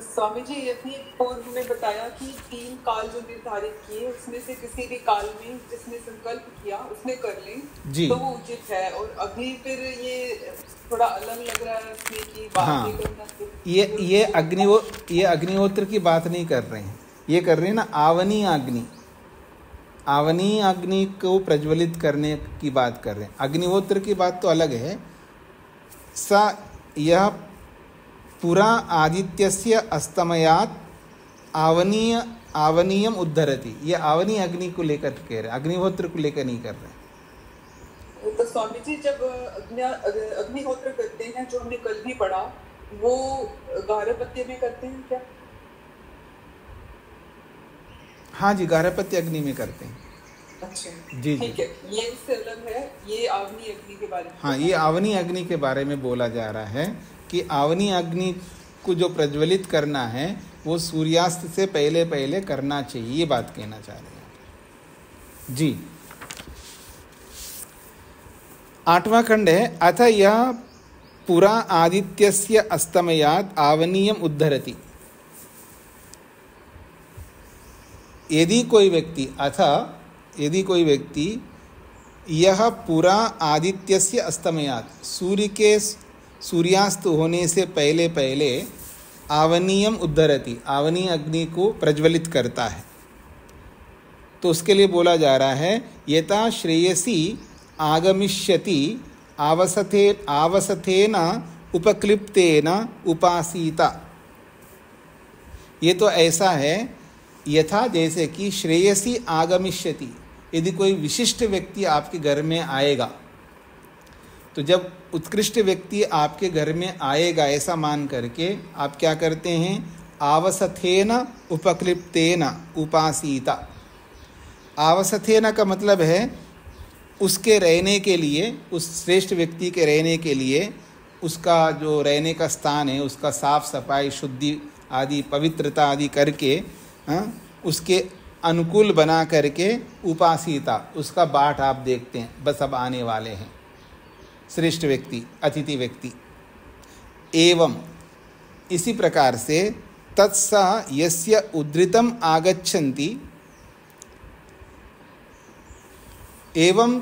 स्वामी जी, यदि पूर्व में बताया कि 3 काल जो निर्धारित किए उसमें से किसी भी काल में जिसने संकल्प किया उसने कर ले जी, तो वो उचित है। और अभी फिर ये थोड़ा अलग लग रहा है उसमें कि बात हाँ, नहीं करना तो ये अग्निहोत्र की बात नहीं कर रहे हैं, ये कर रहे हैं ना आवनी अग्नि को प्रज्वलित करने की बात कर रहे हैं। अग्निहोत्र की बात तो अलग है। यह पुरा आदित्यस्य अस्तमयात् आवनीयम उद्धरति, ये आवनी अग्नि को लेकर कह रहे, अग्निहोत्र को लेकर नहीं कर रहे। तो स्वामी जी जब अग्निहोत्र करते हैं, जो हमने कल भी पढ़ा, वो गारहपत्य में करते हैं क्या? हाँ जी, गारहपत्य अग्नि में करते हैं। अच्छा जी ठीक है, ये उससे अलग है, ये आवनी अग्नि के बारे में। हाँ, ये आवनी अग्नि के बारे में बोला जा रहा है कि आवनी अग्नि को जो प्रज्वलित करना है वो सूर्यास्त से पहले पहले करना चाहिए, ये बात कहना चाह रहे हैं जी। 8वां खंड है, अथ यह पुरा आदित्यस्य अस्तमयात् आवनीयम उद्धरति। यदि कोई व्यक्ति, अथ यदि कोई व्यक्ति यह पुरा आदित्यस्य अस्तमयात्, सूर्य के सूर्यास्त होने से पहले पहले आवनीयम उद्धरति, आवनी अग्नि को प्रज्वलित करता है, तो उसके लिए बोला जा रहा है यथा श्रेयसी आगमिष्यति आवसथेन उपक्लिप्तेन उपासीता। ये तो ऐसा है, यथा जैसे कि श्रेयसी आगमिष्यति, यदि कोई विशिष्ट व्यक्ति आपके घर में आएगा, तो जब उत्कृष्ट व्यक्ति आपके घर में आएगा ऐसा मान करके आप क्या करते हैं, आवसथेन उपक्लिप्तेन उपासीता। आवसथेन का मतलब है उसके रहने के लिए, उस श्रेष्ठ व्यक्ति के रहने के लिए उसका जो रहने का स्थान है उसका साफ सफाई, शुद्धि आदि, पवित्रता आदि करके उसके अनुकूल बना करके उपासीता, उसका बाट आप देखते हैं, बस अब आने वाले हैं श्रेष्ठ व्यक्ति, अतिथि व्यक्ति। एवं इसी प्रकार से तत्सा यस्य उद्धृतम आगच्छन्ति, एवं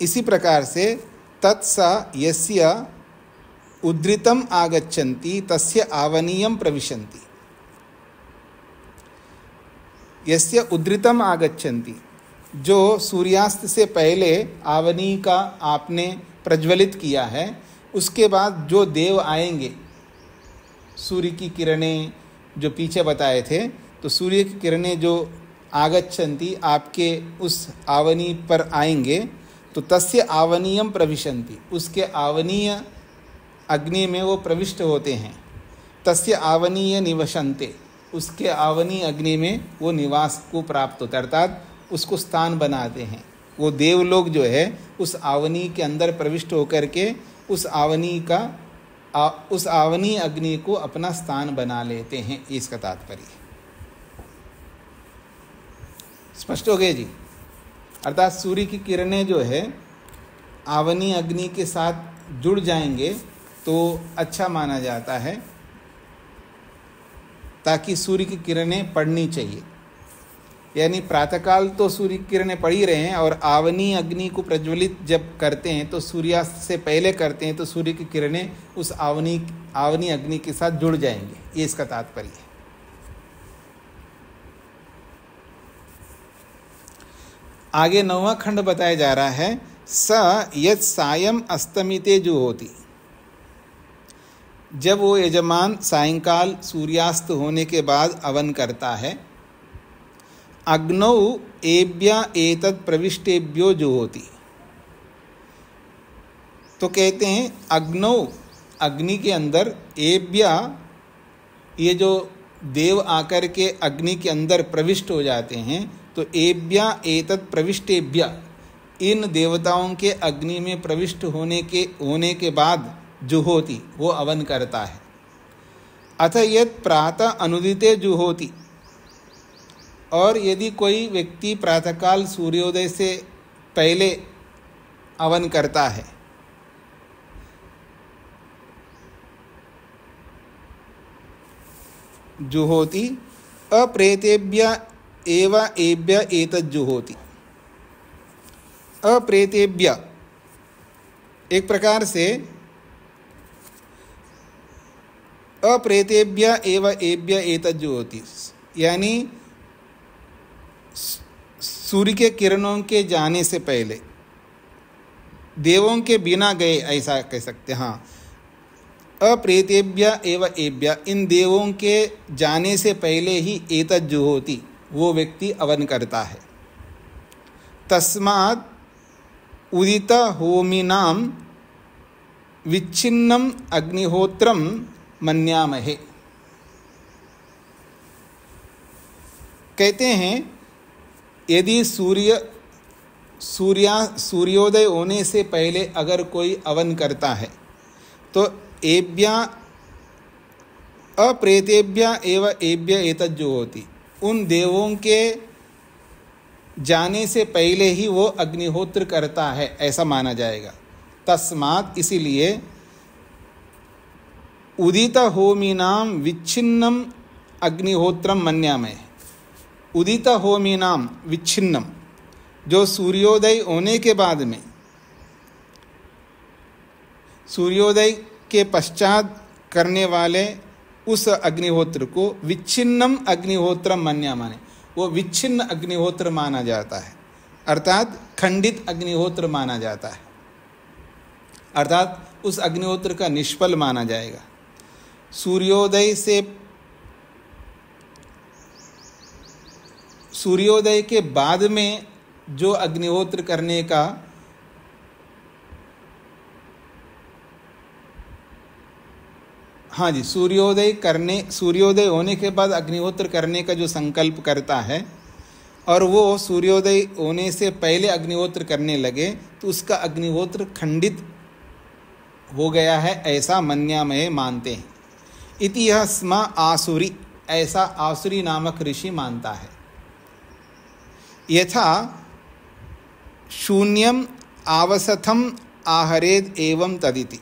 इसी प्रकार से तत्सा यस्य उद्धृतम आगच्छन्ति तस्य आवनीयम प्रविशन्ति। यस्य उद्धृतम आगच्छन्ति, जो सूर्यास्त से पहले आवनी का आपने प्रज्वलित किया है, उसके बाद जो देव आएंगे, सूर्य की किरणें जो पीछे बताए थे, तो सूर्य की किरणें जो आगच्छन्ति आपके उस आवनी पर आएंगे, तो तस्य आवनीयम प्रविशन्ति, उसके आवनीय अग्नि में वो प्रविष्ट होते हैं। तस्य आवनीय निवसन्ते, उसके आवनी अग्नि में वो निवास को प्राप्त होता है, अर्थात उसको स्थान बनाते हैं। वो देवलोक जो है उस आवनी के अंदर प्रविष्ट होकर के उस आवनी अग्नि को अपना स्थान बना लेते हैं, इसका तात्पर्य। स्पष्ट हो गए जी? अर्थात सूर्य की किरणें जो है आवनी अग्नि के साथ जुड़ जाएंगे तो अच्छा माना जाता है, ताकि सूर्य की किरणें पड़नी चाहिए। यानी प्रातःकाल तो सूर्य की किरणें पड़ ही रहे हैं, और आवनी अग्नि को प्रज्वलित जब करते हैं तो सूर्यास्त से पहले करते हैं, तो सूर्य की किरणें उस आवनी अग्नि के साथ जुड़ जाएंगे, ये इसका तात्पर्य है। आगे 9वां खंड बताया जा रहा है, स यत् सायं अस्तमिते जुहोति। जब वो यजमान सायंकाल सूर्यास्त होने के बाद अवन करता है, अग्नौ एभ्य एतत् प्रविष्टेभ्यो जुहोति। तो कहते हैं अग्नौ, अग्नि के अंदर, एभ्य, ये जो देव आकर के अग्नि के अंदर प्रविष्ट हो जाते हैं, तो एभ्य एतत् प्रविष्टेभ्य, इन देवताओं के अग्नि में प्रविष्ट होने के बाद जुहोति, वो अवन करता है। अथ यत् प्रातः अनुदिते जुहोति, और यदि कोई व्यक्ति प्रातःकाल सूर्योदय से पहले अवन करता है, जुहोति, अप्रेतेभ्य एव एभ्य एतज्जुहोति। अप्रेतेभ्य एक प्रकार से अप्रेतेभ्य एव एभ्य एतज्जुहोति, यानी सूर्य के किरणों के जाने से पहले, देवों के बिना गए, ऐसा कह सकते हैं। हाँ, अप्रेतेभ्य एव एभ्य, इन देवों के जाने से पहले ही एतज्जुहोति, वो व्यक्ति अवन करता है। तस्मात् उदित होमिनाम विच्छिन्नम अग्निहोत्रम मन्यामहे। कहते हैं यदि सूर्योदय होने से पहले अगर कोई अवन करता है तो एभ्या अप्रेतेभ्य एव एभ्य एतद् जो होती, उन देवों के जाने से पहले ही वो अग्निहोत्र करता है, ऐसा माना जाएगा। तस्मात् इसीलिए उदित होमीनाम विच्छिन्नम अग्निहोत्रम मन्यामहे। उदित होमीनाम विच्छिन्नम, जो सूर्योदय होने के बाद में, सूर्योदय के पश्चात करने वाले उस अग्निहोत्र को विच्छिन्नम अग्निहोत्रम मन्यामहे, वो विच्छिन्न अग्निहोत्र माना जाता है, अर्थात खंडित अग्निहोत्र माना जाता है, अर्थात उस अग्निहोत्र का निष्फल माना जाएगा। सूर्योदय के बाद में जो अग्निहोत्र करने का सूर्योदय होने के बाद अग्निहोत्र करने का जो संकल्प करता है और वो सूर्योदय होने से पहले अग्निहोत्र करने लगे तो उसका अग्निहोत्र खंडित हो गया है, ऐसा मन्यामहे मानते हैं। इति यह स्म आसुरी, ऐसा आसुरी नामक ऋषि मानता है। यथा शून्यम आवसथम आहरेद एवं तदिति।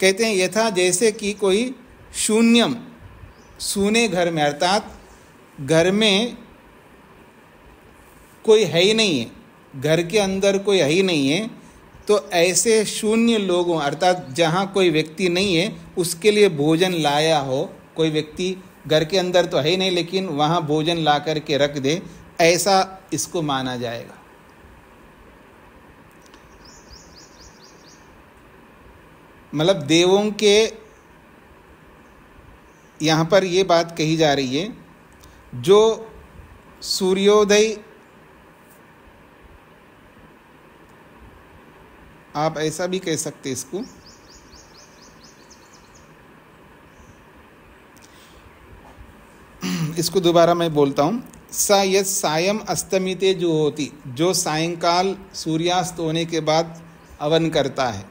कहते हैं यथा, जैसे कि कोई शून्यम, सूने घर में, अर्थात घर में कोई है ही नहीं है, घर के अंदर कोई है ही नहीं है, तो ऐसे शून्य लोगों, अर्थात जहाँ कोई व्यक्ति नहीं है उसके लिए भोजन लाया हो, कोई व्यक्ति घर के अंदर तो है ही नहीं लेकिन वहाँ भोजन ला करके रख दे, ऐसा इसको माना जाएगा। मतलब देवों के यहाँ पर ये बात कही जा रही है, जो सूर्योदय, आप ऐसा भी कह सकते इसको, इसको दोबारा मैं बोलता हूँ। सा यत् सायं अस्तमिते जो होती, जो सायंकाल सूर्यास्त होने के बाद अवन करता है,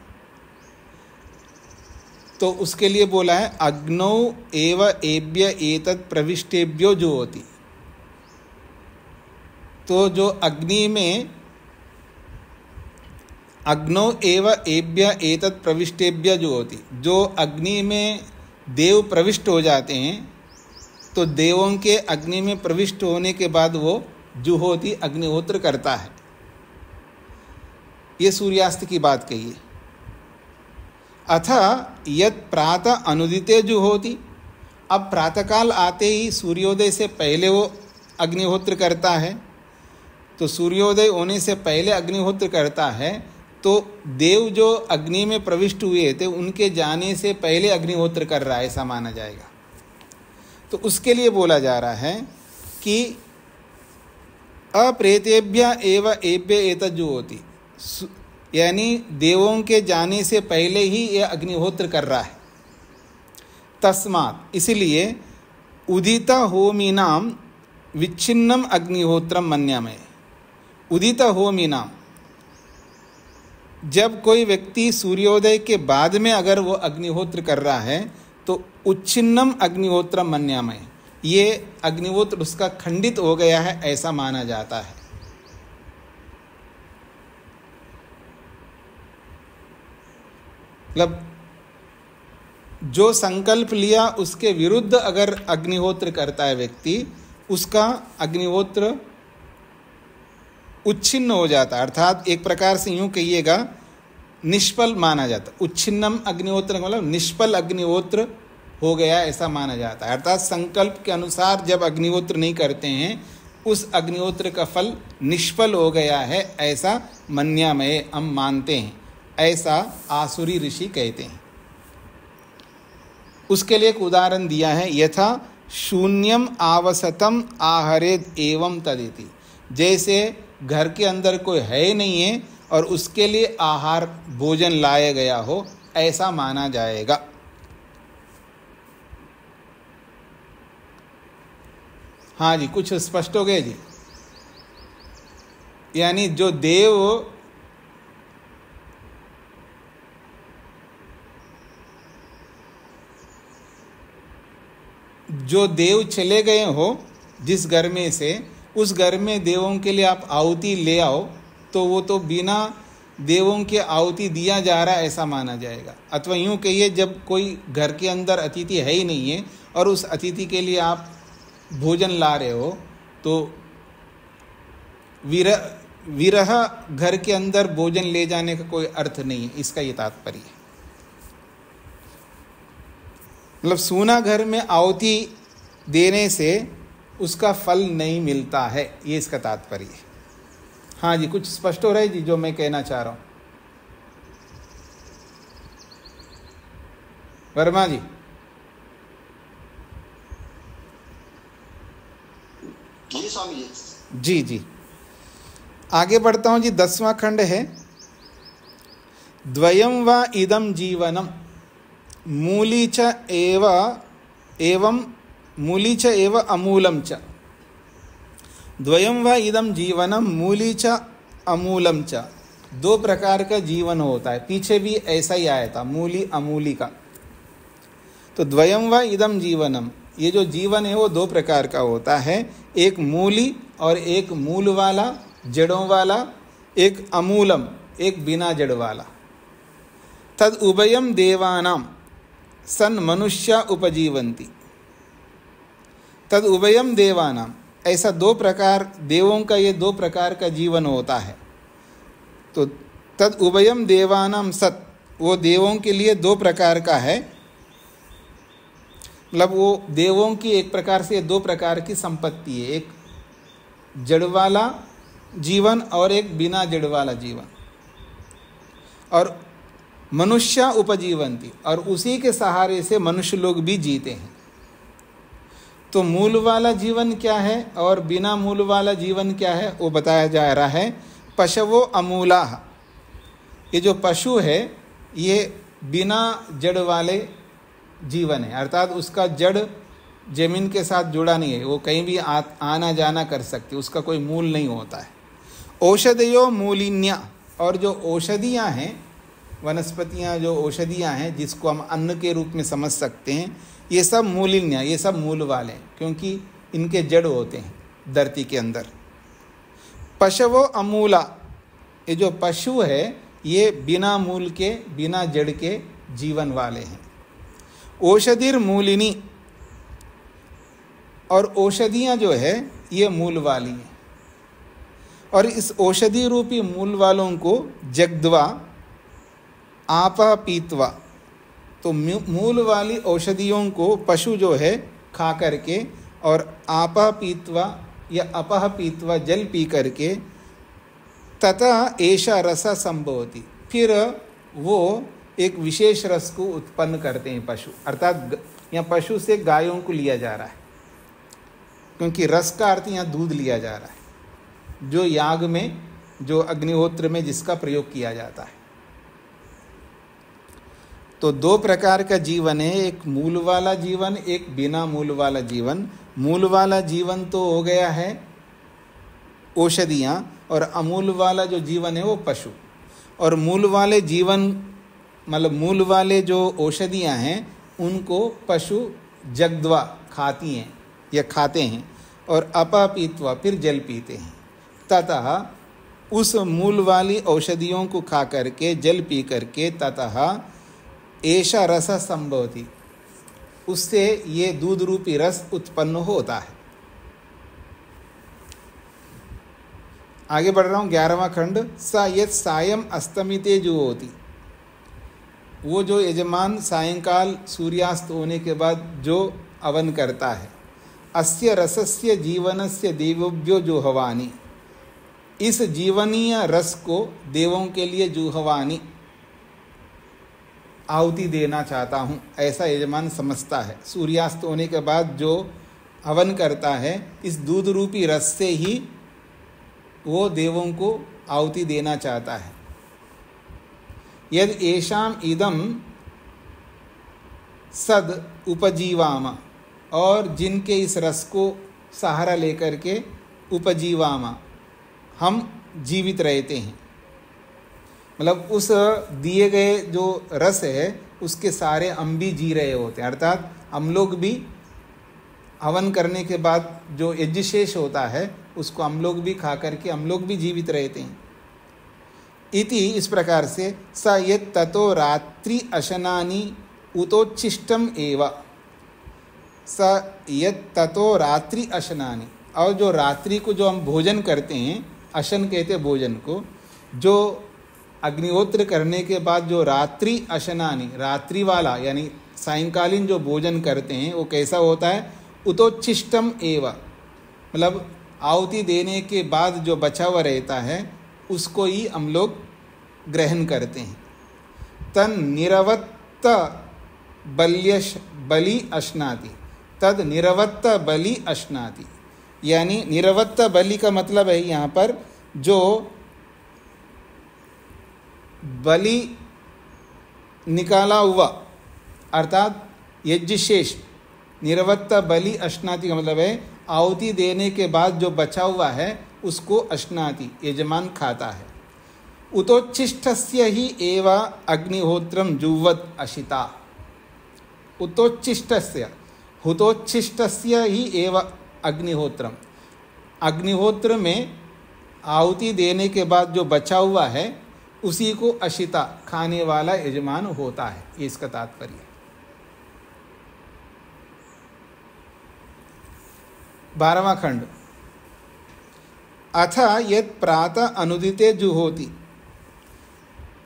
तो उसके लिए बोला है अग्नौ एव एभ्य एतत् प्रविष्टेभ्यो जो होती। तो जो अग्नि में, अग्नौ एव एभ्य एतत् प्रविष्टेभ्य जो होती, जो अग्नि में देव प्रविष्ट हो जाते हैं, तो देवों के अग्नि में प्रविष्ट होने के बाद वो जुहोति अग्निहोत्र करता है। ये सूर्यास्त की बात कही है। अथ यत् प्रातः अनुदिते जुहोति, अब प्रातःकाल आते ही सूर्योदय से पहले वो अग्निहोत्र करता है, तो सूर्योदय होने से पहले अग्निहोत्र करता है, तो देव जो अग्नि में प्रविष्ट हुए थे उनके जाने से पहले अग्निहोत्र कर रहा है, ऐसा माना जाएगा। तो उसके लिए बोला जा रहा है कि अप्रेतेभ्य एव एभ्य एतद् जुहोति, यानी देवों के जाने से पहले ही यह अग्निहोत्र कर रहा है। तस्मात्, इसलिए उदित होमीनाम विच्छिन्नम अग्निहोत्रम मन्यामहे। उदित होमीनाम, जब कोई व्यक्ति सूर्योदय के बाद में अगर वो अग्निहोत्र कर रहा है तो उच्छिन्नम अग्निहोत्रम मन्यामहे, ये अग्निहोत्र उसका खंडित हो गया है, ऐसा माना जाता है। मतलब जो संकल्प लिया उसके विरुद्ध अगर अग्निहोत्र करता है व्यक्ति, उसका अग्निहोत्र उच्छिन्न हो जाता है, अर्थात एक प्रकार से यूं कहिएगा निष्फल माना जाता। उच्छिन्नम अग्निहोत्र मतलब निष्फल अग्निहोत्र हो गया, ऐसा माना जाता है। अर्थात संकल्प के अनुसार जब अग्निहोत्र नहीं करते हैं उस अग्निहोत्र का फल निष्फल हो गया है, ऐसा मन्यामहे हम मानते हैं, ऐसा आसुरी ऋषि कहते हैं। उसके लिए एक उदाहरण दिया है, यथा शून्यम आवसतम आहरेद एवं तदिति। जैसे घर के अंदर कोई है नहीं है और उसके लिए आहार भोजन लाया गया हो, ऐसा माना जाएगा। हाँ जी, कुछ स्पष्ट हो गए जी। यानी जो देव चले गए हो जिस घर में से, उस घर में देवों के लिए आप आहुति ले आओ, तो वो तो बिना देवों के आहुति दिया जा रहा है ऐसा माना जाएगा। अथवा यूँ कहिए, जब कोई घर के अंदर अतिथि है ही नहीं है और उस अतिथि के लिए आप भोजन ला रहे हो, तो विरह घर के अंदर भोजन ले जाने का कोई अर्थ नहीं है, इसका ये तात्पर्य है। मतलब सूना घर में आहुति देने से उसका फल नहीं मिलता है, ये इसका तात्पर्य है। हाँ जी, कुछ स्पष्ट हो रहा है जी जो मैं कहना चाह रहा हूँ? वर्मा जी। जी स्वामी जी। जी जी, आगे बढ़ता हूँ जी। 10वां खंड है, द्वयम वा इदम जीवनम मूली च एवं मूली च एव अमूलम च। द्वयम वा इदम जीवनम मूली च अमूलम च। दो प्रकार का जीवन होता है, पीछे भी ऐसा ही आया था, मूली अमूली का। तो द्वयम वा इदम जीवनम, ये जो जीवन है वो दो प्रकार का होता है, एक मूली और एक मूल वाला जड़ों वाला, एक अमूलम एक बिना जड़ वाला। तद उभयम देवानाम सन मनुष्य उपजीवंती। तद उभयम देवानाम, ऐसा दो प्रकार देवों का, ये दो प्रकार का जीवन होता है। तो तद उभयम देवानाम सत, वो देवों के लिए दो प्रकार का है। मतलब वो देवों की एक प्रकार से दो प्रकार की संपत्ति है, एक जड़ वाला जीवन और एक बिना जड़ वाला जीवन। और मनुष्य उपजीवंती, और उसी के सहारे से मनुष्य लोग भी जीते हैं। तो मूल वाला जीवन क्या है और बिना मूल वाला जीवन क्या है, वो बताया जा रहा है। पशवो अमूला, ये जो पशु है ये बिना जड़ वाले जीवन है, अर्थात उसका जड़ जमीन के साथ जुड़ा नहीं है, वो कहीं भी आना जाना कर सकती, उसका कोई मूल नहीं होता है। औषधयो मूलिन्या, और जो औषधियाँ हैं, वनस्पतियाँ जो औषधियाँ हैं जिसको हम अन्न के रूप में समझ सकते हैं, ये सब मूलिन्या, ये सब मूल वाले हैं, क्योंकि इनके जड़ होते हैं धरती के अंदर। पशवो अमूला, ये जो पशु है ये बिना मूल के बिना जड़ के जीवन वाले हैं। औषधिर मूलिनी, और औषधियाँ जो है ये मूल वाली हैं। और इस औषधि रूपी मूल वालों को जगद्वा आपा पीतवा, तो मूल वाली औषधियों को पशु जो है खा करके और आपा पीतवा या अपह पीतवा जल पी करके, तथा ऐसा रसा संभवती, फिर वो एक विशेष रस को उत्पन्न करते हैं पशु, अर्थात यहाँ पशु से गायों को लिया जा रहा है, क्योंकि रस का अर्थ यहाँ दूध लिया जा रहा है, जो याग में जो अग्निहोत्र में जिसका प्रयोग किया जाता है। तो दो प्रकार का जीवन है, एक मूल वाला जीवन, एक बिना मूल वाला जीवन। मूल वाला जीवन तो हो गया है औषधियाँ, और अमूल वाला जो जीवन है वो पशु। और मूल वाले जीवन मतलब मूल वाले जो औषधियाँ हैं उनको पशु जगद्वा खाती हैं या खाते हैं, और अपा पीतवा फिर जल पीते हैं। ततः उस मूल वाली औषधियों को खा करके जल पी करके, ततः ऐसा रस संभवती, उससे ये दूध रूपी रस उत्पन्न होता है। आगे बढ़ रहा हूँ, 11वां खंड। स यत् सायं अस्तमिते जुहोति, वो जो यजमान सायंकाल सूर्यास्त होने के बाद जो अवन करता है। अस्य रसस्य जीवनस्य देवोभ्यो जुहवानी, इस जीवनीय रस को देवों के लिए जुहवानी, आहुति देना चाहता हूँ, ऐसा यजमान समझता है। सूर्यास्त होने के बाद जो हवन करता है, इस दूध रूपी रस से ही वो देवों को आहुति देना चाहता है। यद येषाम इदम सद उपजीवामा, और जिनके इस रस को सहारा लेकर के उपजीवामा, हम जीवित रहते हैं, मतलब उस दिए गए जो रस है उसके सारे हम भी जी रहे होते हैं। अर्थात हम लोग भी हवन करने के बाद जो यज्ञशेष होता है उसको हम लोग भी खा करके हम लोग भी जीवित रहते हैं। इति, इस प्रकार से, स यत् ततो रात्रि अशनानि उतोच्छिष्टम एव, स यत् ततो रात्रि अशनानि, और जो रात्रि को जो हम भोजन करते हैं, अशन कहते हैं भोजन को, जो अग्निहोत्र करने के बाद जो रात्रि अशनानि, रात्रि वाला यानी सायंकालीन जो भोजन करते हैं वो कैसा होता है? उतोच्छिष्टम एव, मतलब आहुति देने के बाद जो बचा हुआ रहता है उसको ही हम लोग ग्रहण करते हैं। तन निरवत्त बलि अश्नाति, तद निरवत्त बलि अश्नाति, यानी निरवत्त बलि का मतलब है यहाँ पर जो बलि निकाला हुआ, अर्थात यज्ञशेष। निरवत्त बलि अश्नाति का मतलब है आहुति देने के बाद जो बचा हुआ है उसको अश्नाति, यजमान खाता है। उतोच्छिष्टस्य ही एव अग्निहोत्रम जुह्वत् अशिता, उतोच्छिष्टस्य, हुतोच्छिष्टस्य ही एव अग्निहोत्रम, अग्निहोत्र में आहुति देने के बाद जो बचा हुआ है उसी को अशिता, खाने वाला यजमान होता है, ये इसका तात्पर्य। 12वां खंड। अथ यत् प्रातः अनुदिते जुहोति,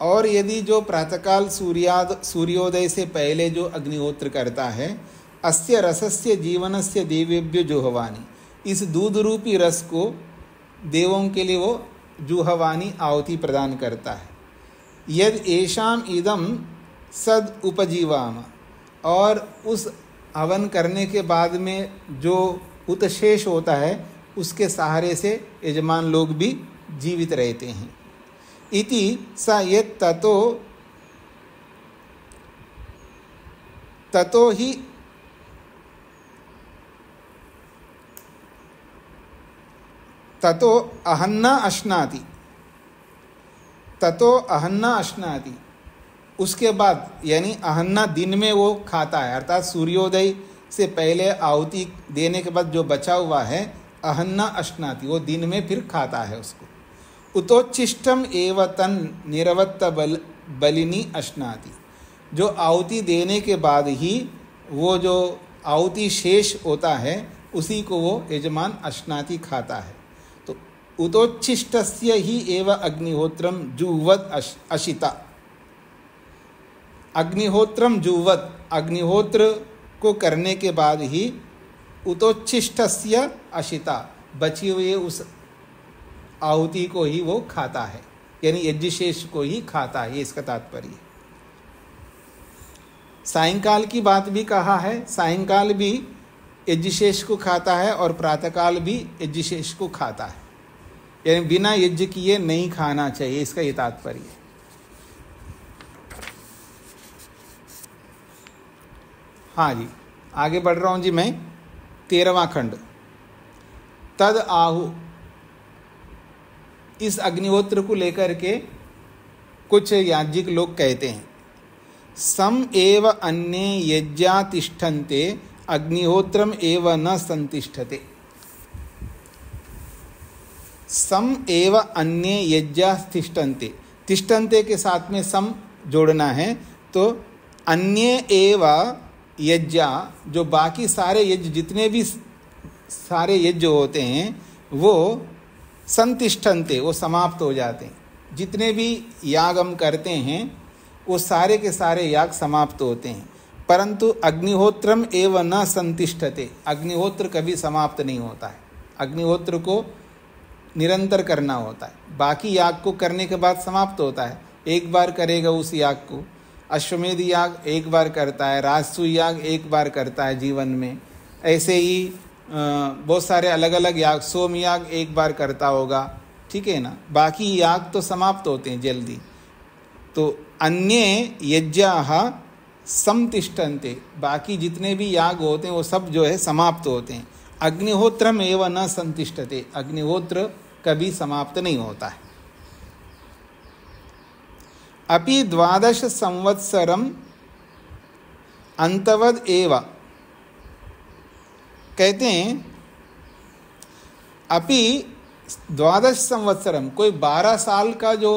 और यदि जो प्रातःकाल सूर्योदय से पहले जो अग्निहोत्र करता है, अस्य रसस्य जीवनस्य देवेभ्यो जुहवानी, इस दूध रूपी रस को देवों के लिए वो जुहवानी आहुति प्रदान करता है। यद येषाम इदम सद उपजीवाम, और उस हवन करने के बाद में जो उत्शेष होता है उसके सहारे से यजमान लोग भी जीवित रहते हैं। इति स यत् ततो ही ततो अहन्ना अश्नाति, ततो अहन्ना अश्नाति, उसके बाद यानी अहन्ना दिन में वो खाता है, अर्थात सूर्योदय से पहले आहुति देने के बाद जो बचा हुआ है अहन्ना अश्नाति, वो दिन में फिर खाता है उसको। उतोच्छिष्टम एव तन निरवत्त बलिनी अश्नाति, जो आहुति देने के बाद ही वो जो आहुति शेष होता है उसी को वो यजमान अश्नाति खाता है। तो उतोच्छिष्टस्य ही एव अग्निहोत्रम जुह्वत् अशिता, अग्निहोत्रम जुह्वत्, अग्निहोत्र को करने के बाद ही उतोच्छिष्टस्य अशिता, बची हुई उस आहुति को ही वो खाता है, यानी यज्ञशेष को ही खाता है, ये इसका तात्पर्य। सायंकाल की बात भी कहा है, सायंकाल भी यज्ञशेष को खाता है और प्रातःकाल भी यज्ञशेष को खाता है, यानी बिना यज्ञ किए नहीं खाना चाहिए, इसका ये तात्पर्य है। हाँ जी, आगे बढ़ रहा हूँ जी मैं। 13वां खंड। तद आहु, इस अग्निहोत्र को लेकर के कुछ याज्ञिक लोग कहते हैं, सम एव अन्ये यज्ञा तिष्ठन्ते अग्निहोत्रम एव न संतिष्ठते। सम एव अन्ये यज्ञा तिष्ठन्ते, तिष्ठन्ते के साथ में सम जोड़ना है, तो अन्ये एव यज्ञ, जो बाकी सारे यज्ञ, जितने भी सारे यज्ञ होते हैं वो संतिष्ठन्ते, वो समाप्त हो जाते हैं। जितने भी याग हम करते हैं वो सारे के सारे याग समाप्त होते हैं, परंतु अग्निहोत्रम एव न संतिष्ठते, अग्निहोत्र कभी समाप्त नहीं होता है। अग्निहोत्र को निरंतर करना होता है, बाकी याग को करने के बाद समाप्त होता है, एक बार करेगा उस याग को, अश्वमेध याग एक बार करता है, राजसूय याग एक बार करता है जीवन में, ऐसे ही बहुत सारे अलग अलग याग, सोम याग एक बार करता होगा, ठीक है ना। बाकी याग तो समाप्त होते हैं जल्दी। तो अन्ये यज्ञाः समतिष्ठन्ते, बाकी जितने भी याग होते हैं वो सब जो है समाप्त होते हैं। अग्निहोत्रम एव न संतिष्ठते, अग्निहोत्र कभी समाप्त नहीं होता है। अपि 12 संवत्सरम अंतवद एव, कहते हैं अपि 12 संवत्सरम, कोई 12 साल का जो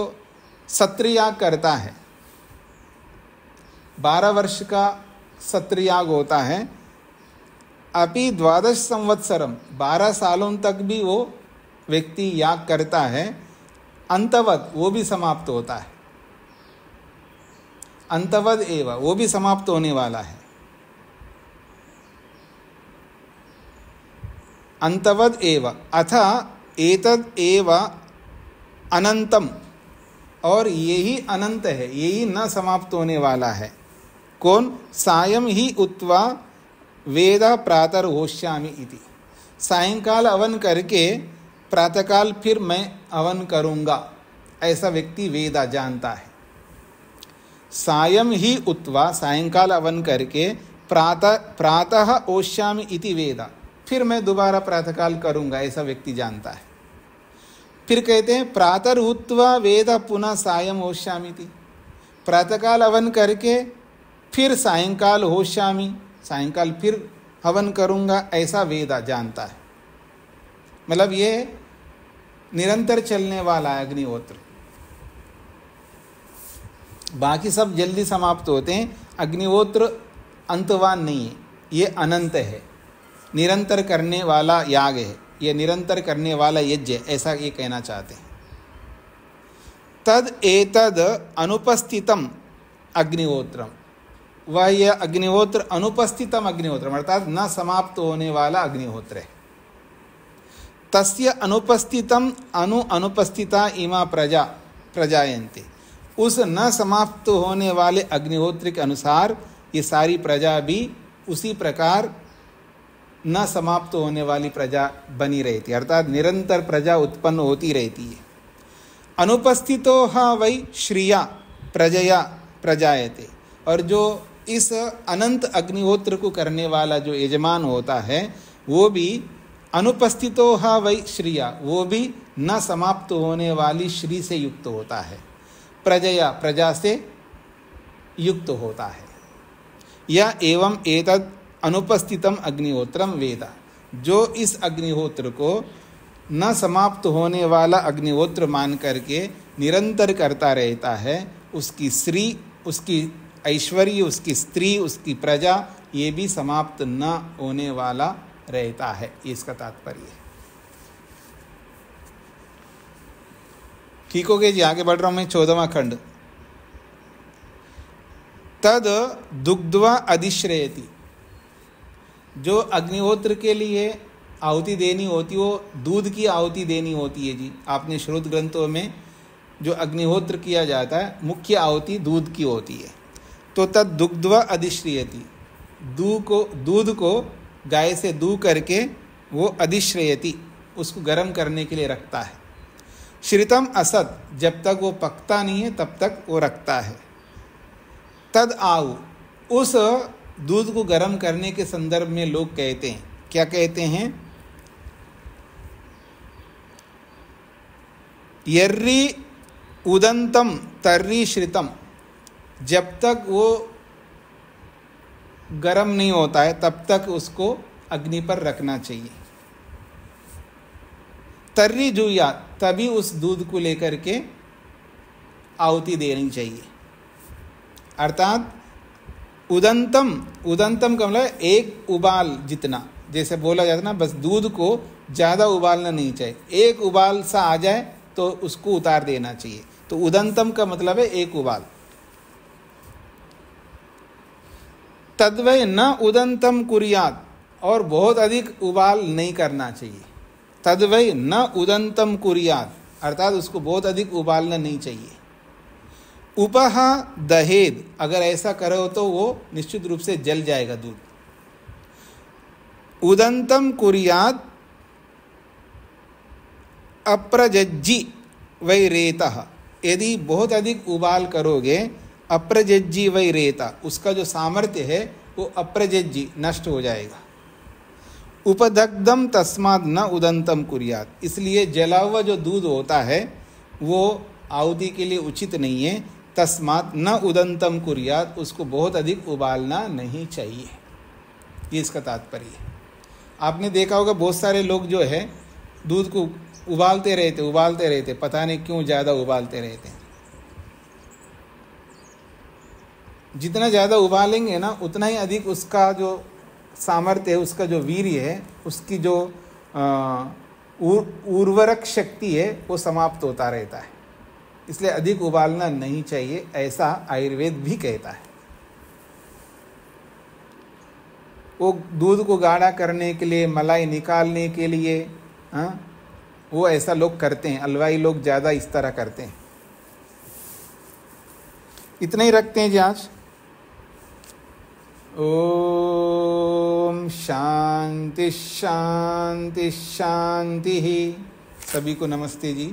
सत्र याग करता है, 12 वर्ष का सत्र याग होता है, अपि 12 संवत्सरम, 12 सालों तक भी वो व्यक्ति याग करता है, अंतवद, वो भी समाप्त होता है, अंतवद एव, वो भी समाप्त होने वाला है। अंतवद एव अथ एतद एव अनंतम, और यही अनंत है, यही न समाप्त होने वाला है। कौन? सायं ही उत्वा वेद प्रातर्होष्यामि इति, सायंकाल हवन करके प्रातःकाल फिर मैं हवन करूँगा, ऐसा व्यक्ति वेदा जानता है। सायं ही उत्वा, सायंकाल हवन करके प्रातः ओष्यामि इति वेदा, फिर मैं दोबारा प्रातःकाल करूँगा, ऐसा व्यक्ति जानता है। फिर कहते हैं प्रातर्हुत्वा वेद पुनः सायं होष्यामि इति, प्रातःकाल हवन करके फिर सायंकाल होष्यामि, सायंकाल फिर हवन करूँगा, ऐसा वेदा जानता है। मतलब ये निरंतर चलने वाला है अग्निहोत्र। बाकी सब जल्दी समाप्त होते हैं, अग्निहोत्र अंतवान नहीं है, ये अनंत है, निरंतर करने वाला याग है, ये निरंतर करने वाला यज्ञ, ऐसा ये कहना चाहते हैं। तद एतद अनुपस्थितम अग्निहोत्रम, वह यह अग्निहोत्र अनुपस्थितम अग्निहोत्रम, अर्थात न समाप्त होने वाला अग्निहोत्र है। तस्य अनुपस्थितम अनुपस्थिता इमा प्रजा प्रजायन्ते, उस न समाप्त होने वाले अग्निहोत्र के अनुसार ये सारी प्रजा भी उसी प्रकार न समाप्त होने वाली प्रजा बनी रहती है, अर्थात निरंतर प्रजा उत्पन्न होती रहती है। अनुपस्थितो वै श्रिया प्रजया प्रजायते, और जो इस अनंत अग्निहोत्र को करने वाला जो यजमान होता है वो भी अनुपस्थितो वै श्रिया, वो भी न समाप्त होने वाली श्री से युक्त होता है, प्रजया प्रजा से युक्त होता है। या एवं एतद अनुपस्थितम अग्निहोत्रम वेदा, जो इस अग्निहोत्र को न समाप्त होने वाला अग्निहोत्र मान करके निरंतर करता रहता है, उसकी श्री, उसकी ऐश्वर्य, उसकी स्त्री, उसकी प्रजा, ये भी समाप्त न होने वाला रहता है, इसका तात्पर्य है। ठीक हो गया जी, आगे बढ़ रहा हूं मैं। 14वां खंड। तद दुग्ध्वा अधिश्रयति, जो अग्निहोत्र के लिए आहुति देनी होती है वो दूध की आहुति देनी होती है जी। आपने श्रुत ग्रंथों में जो अग्निहोत्र किया जाता है मुख्य आहुति दूध की होती है। तो तद दुग्ध्वा अधिश्रयति, दूध को गाय से दूह करके वो अधिश्रयति, उसको गर्म करने के लिए रखता है। श्रितम असत, जब तक वो पकता नहीं है तब तक वो रखता है। तद आउ, उस दूध को गर्म करने के संदर्भ में लोग कहते हैं, क्या कहते हैं? यर्री उदंतम तर्री श्रितम, जब तक वो गर्म नहीं होता है तब तक उसको अग्नि पर रखना चाहिए। तर्री जुया, तभी उस दूध को लेकर के आहुति देनी चाहिए। अर्थात उदंतम, उदंतम का मतलब एक उबाल जितना, जैसे बोला जाता ना, बस दूध को ज़्यादा उबालना नहीं चाहिए, एक उबाल सा आ जाए तो उसको उतार देना चाहिए। तो उदंतम का मतलब है एक उबाल। तद्वै न उदंतम कुर्यात, और बहुत अधिक उबाल नहीं करना चाहिए। तद्वै न उदंतम कुर्यात, अर्थात उसको बहुत अधिक उबालना नहीं चाहिए। उपह दहेद, अगर ऐसा करो तो वो निश्चित रूप से जल जाएगा दूध। उदंतम कुर्यात अप्रजज्जी वै रेतः, यदि बहुत अधिक उबाल करोगे, अप्रजज्जी वै रेता, उसका जो सामर्थ्य है वो अप्रजज्जी नष्ट हो जाएगा। उपदग्धम तस्माद न उदंतम कुर्यात, इसलिए जला हुआ जो दूध होता है वो आहुति के लिए उचित नहीं है। तस्मात न उदंतम कुर्यात, उसको बहुत अधिक उबालना नहीं चाहिए, ये इसका तात्पर्य है। आपने देखा होगा बहुत सारे लोग जो है दूध को उबालते रहते, पता नहीं क्यों ज़्यादा उबालते रहते हैं। जितना ज़्यादा उबालेंगे ना उतना ही अधिक उसका जो सामर्थ्य है, उसका जो वीर्य है, उसकी जो उर्वरक शक्ति है वो समाप्त होता रहता है। इसलिए अधिक उबालना नहीं चाहिए, ऐसा आयुर्वेद भी कहता है। वो दूध को गाढ़ा करने के लिए, मलाई निकालने के लिए, वो ऐसा लोग करते हैं, हलवाई लोग ज़्यादा इस तरह करते हैं। इतना ही रखते हैं जी आज। ओम शांति शांति शांति। सभी को नमस्ते जी।